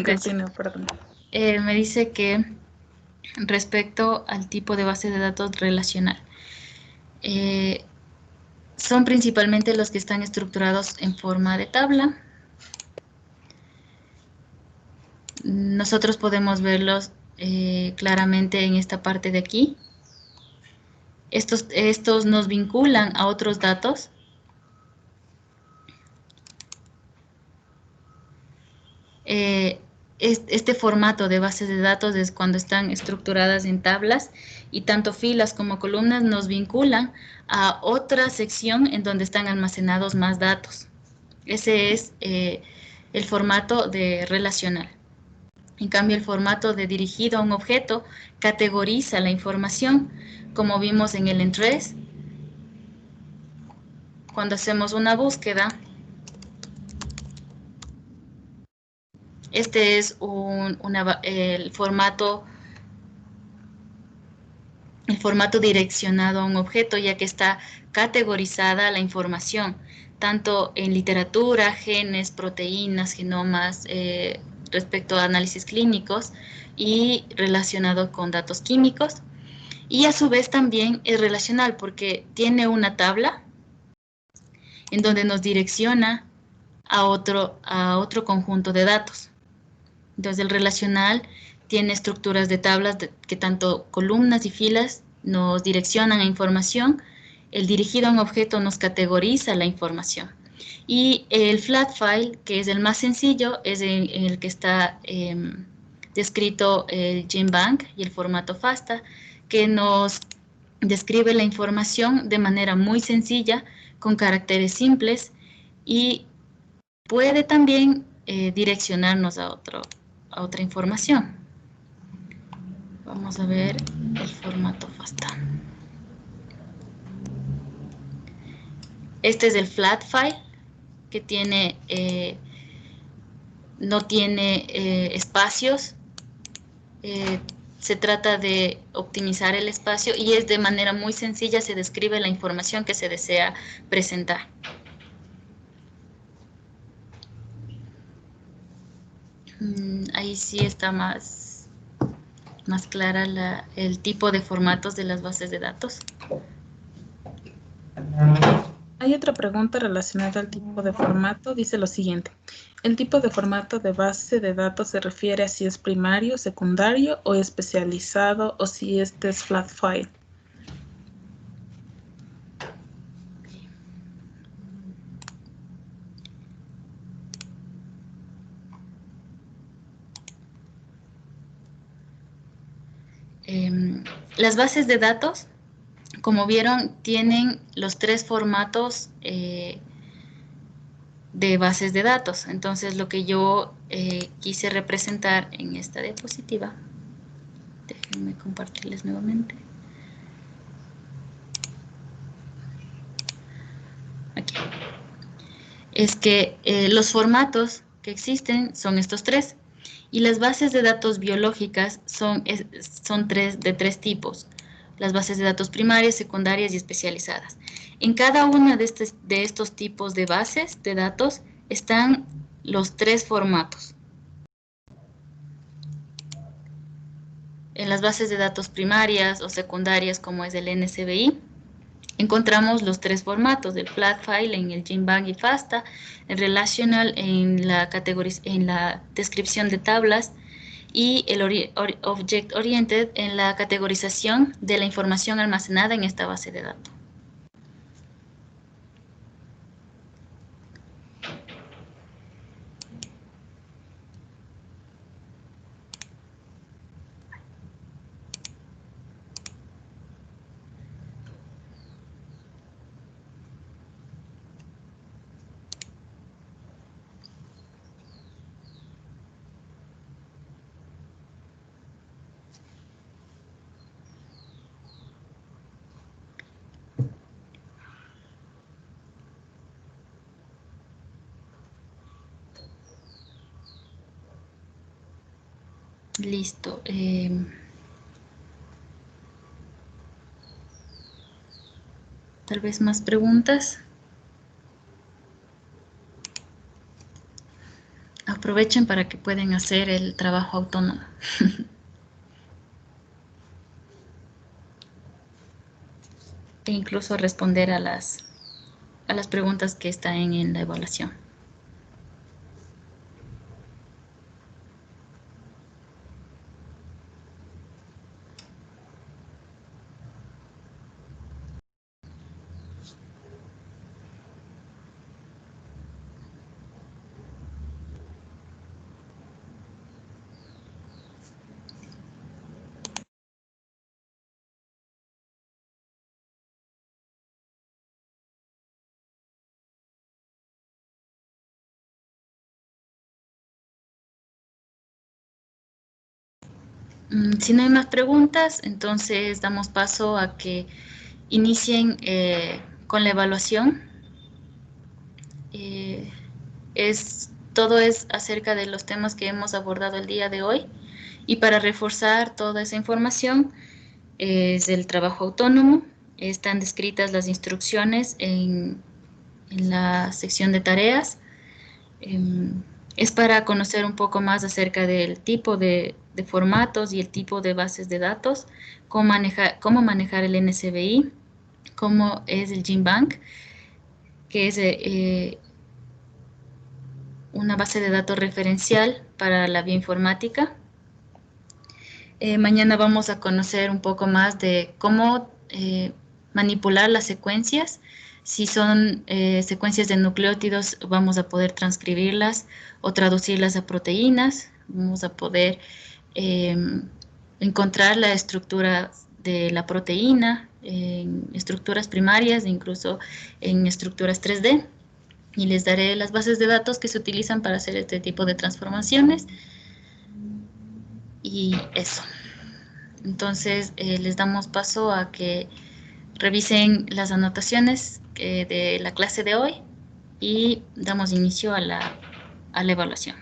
Continúo, perdón. Me dice que respecto al tipo de base de datos relacional, son principalmente los que están estructurados en forma de tabla. Nosotros podemos verlos claramente en esta parte de aquí. Estos nos vinculan a otros datos. Este formato de bases de datos es cuando están estructuradas en tablas y tanto filas como columnas nos vinculan a otra sección en donde están almacenados más datos. Ese es el formato de relacional. En cambio, el formato de dirigido a un objeto categoriza la información, como vimos en el entries. Cuando hacemos una búsqueda, este es el formato direccionado a un objeto, ya que está categorizada la información, tanto en literatura, genes, proteínas, genomas, respecto a análisis clínicos y relacionado con datos químicos. Y a su vez también es relacional porque tiene una tabla en donde nos direcciona a otro conjunto de datos. Entonces el relacional tiene estructuras de tablas que tanto columnas y filas nos direccionan a información. El dirigido a un objeto nos categoriza la información. Y el flat file, que es el más sencillo, es en el que está descrito el GenBank y el formato FASTA, que nos describe la información de manera muy sencilla, con caracteres simples, y puede también direccionarnos a otra información. Vamos a ver el formato FASTA. Este es el flat file, que no tiene espacios. Se trata de optimizar el espacio y es de manera muy sencilla, se describe la información que se desea presentar. Ahí sí está más clara el tipo de formatos de las bases de datos. Hay otra pregunta relacionada al tipo de formato. Dice lo siguiente. ¿El tipo de formato de base de datos se refiere a si es primario, secundario o especializado, o si este es flat file? Las bases de datos, como vieron, tienen los tres formatos de bases de datos. Entonces, lo que yo quise representar en esta diapositiva, déjenme compartirles nuevamente. Aquí. Es que los formatos que existen son estos tres. Y las bases de datos biológicas son de tres tipos. Las bases de datos primarias, secundarias y especializadas. En cada una de estos tipos de bases de datos están los tres formatos. En las bases de datos primarias o secundarias, como es el NCBI, encontramos los tres formatos, el flat file en el GenBank y FASTA, el relational en la descripción de tablas, y el Object Oriented en la categorización de la información almacenada en esta base de datos. Listo. Tal vez más preguntas. Aprovechen para que puedan hacer el trabajo autónomo. E incluso responder a las preguntas que están en la evaluación. Si no hay más preguntas, entonces damos paso a que inicien con la evaluación. Todo es acerca de los temas que hemos abordado el día de hoy. Y para reforzar toda esa información, es el trabajo autónomo. Están descritas las instrucciones en la sección de tareas. Es para conocer un poco más acerca del tipo de formatos y el tipo de bases de datos, cómo manejar el NSBI, cómo es el GenBank, que es una base de datos referencial para la bioinformática. Mañana vamos a conocer un poco más de cómo manipular las secuencias. Si son secuencias de nucleótidos, vamos a poder transcribirlas o traducirlas a proteínas. Vamos a poder encontrar la estructura de la proteína en estructuras primarias, incluso en estructuras 3D. Y les daré las bases de datos que se utilizan para hacer este tipo de transformaciones. Y eso. Entonces, les damos paso a que revisen las anotaciones de la clase de hoy y damos inicio a la evaluación.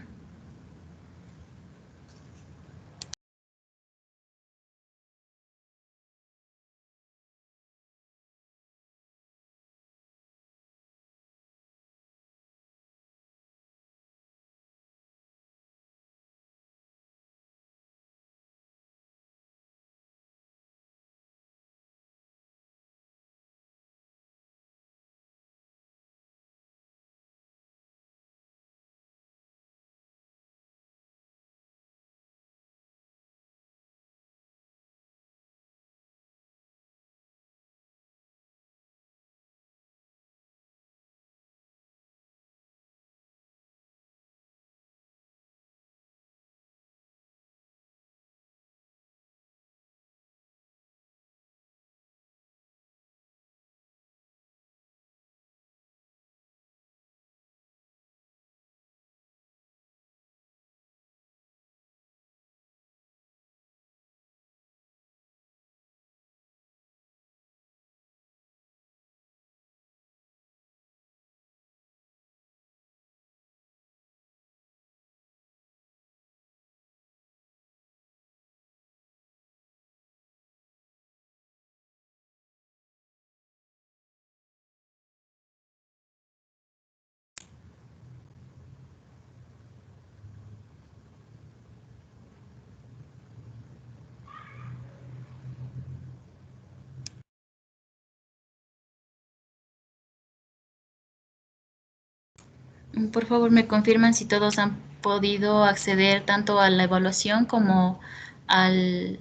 Por favor, me confirman si todos han podido acceder tanto a la evaluación como al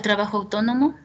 trabajo autónomo.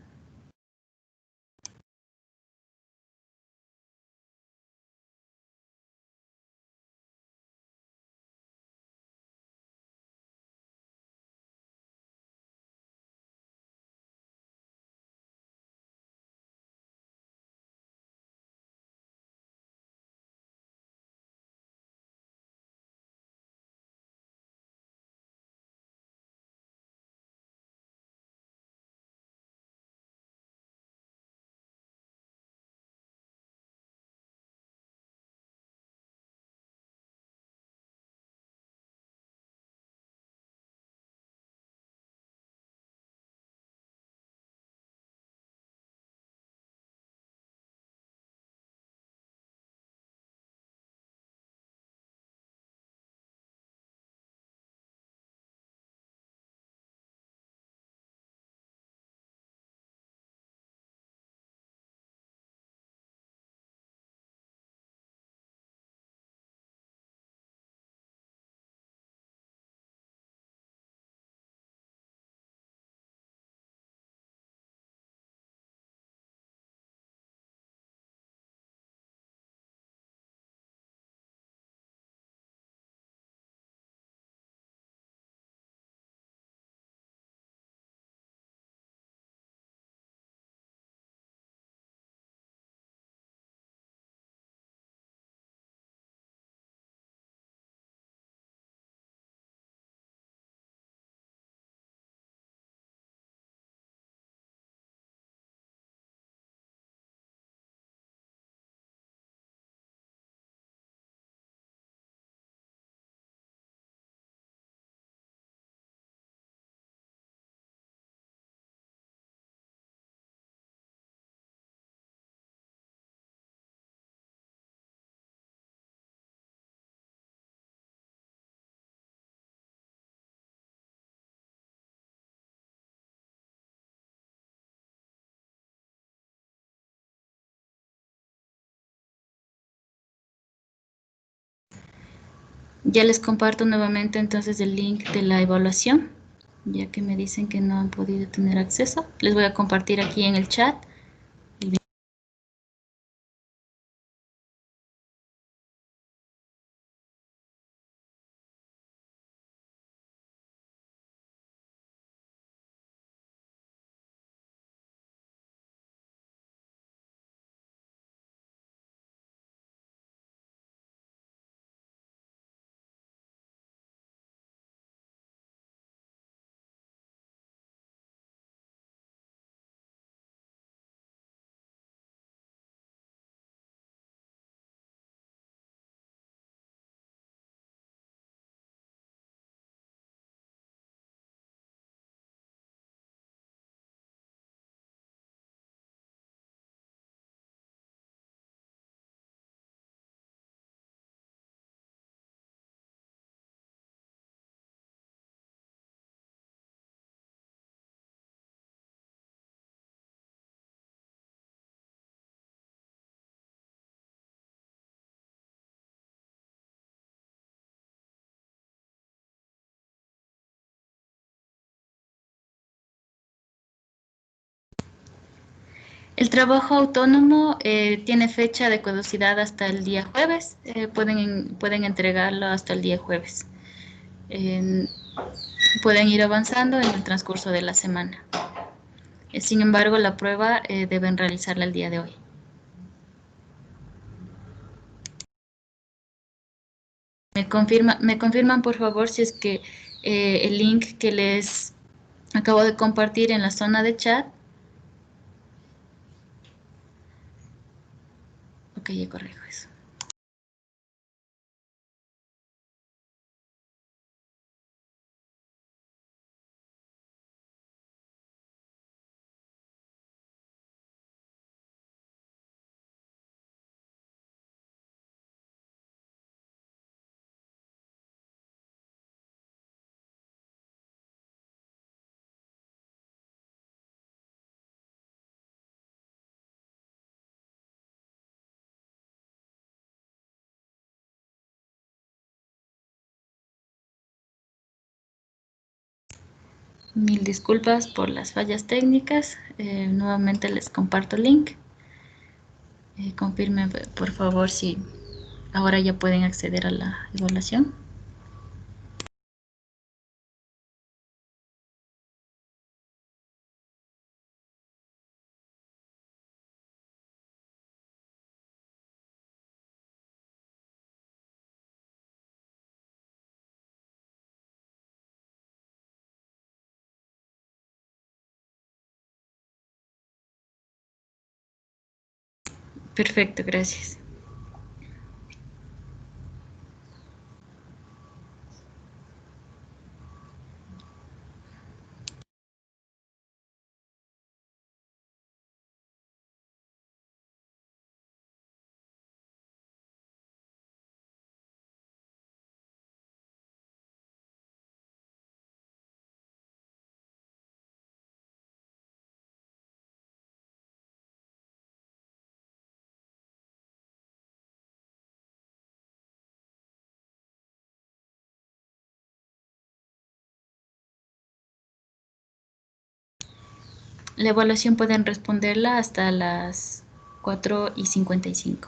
Ya les comparto nuevamente entonces el link de la evaluación, ya que me dicen que no han podido tener acceso. Les voy a compartir aquí en el chat. El trabajo autónomo tiene fecha de caducidad hasta el día jueves. Pueden entregarlo hasta el día jueves. En- Pueden ir avanzando en el transcurso de la semana. Sin embargo, la prueba deben realizarla el día de hoy. Me confirman por favor si es que el link que les acabo de compartir en la zona de chat. Ok, ya corrijo eso. Mil disculpas por las fallas técnicas. Nuevamente les comparto el link. Confirmen por favor si ahora ya pueden acceder a la evaluación. Perfecto, gracias. La evaluación pueden responderla hasta las 4:55.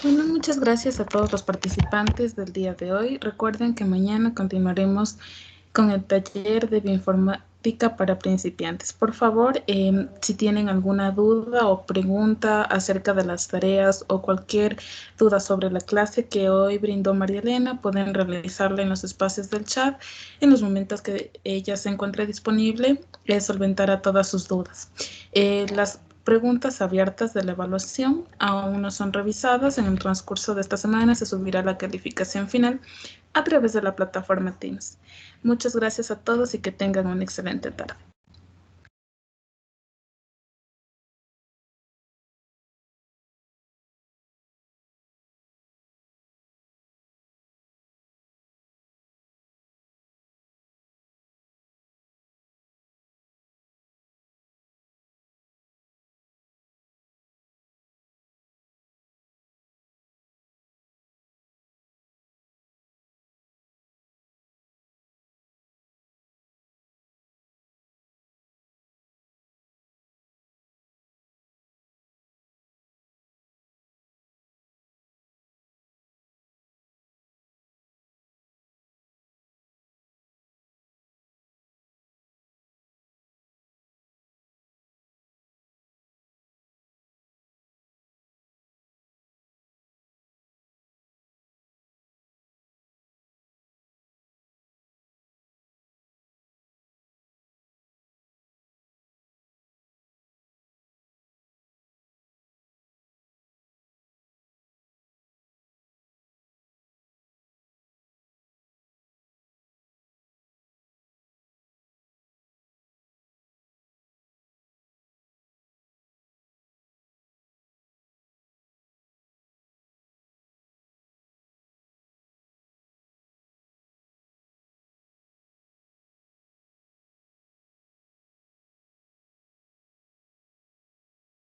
Bueno, muchas gracias a todos los participantes del día de hoy. Recuerden que mañana continuaremos con el taller de bioinformática para principiantes. Por favor, si tienen alguna duda o pregunta acerca de las tareas o cualquier duda sobre la clase que hoy brindó María Elena, pueden realizarla en los espacios del chat. En los momentos que ella se encuentre disponible, solventará todas sus dudas. Las preguntas abiertas de la evaluación aún no son revisadas. En el transcurso de esta semana se subirá la calificación final a través de la plataforma Teams. Muchas gracias a todos y que tengan una excelente tarde.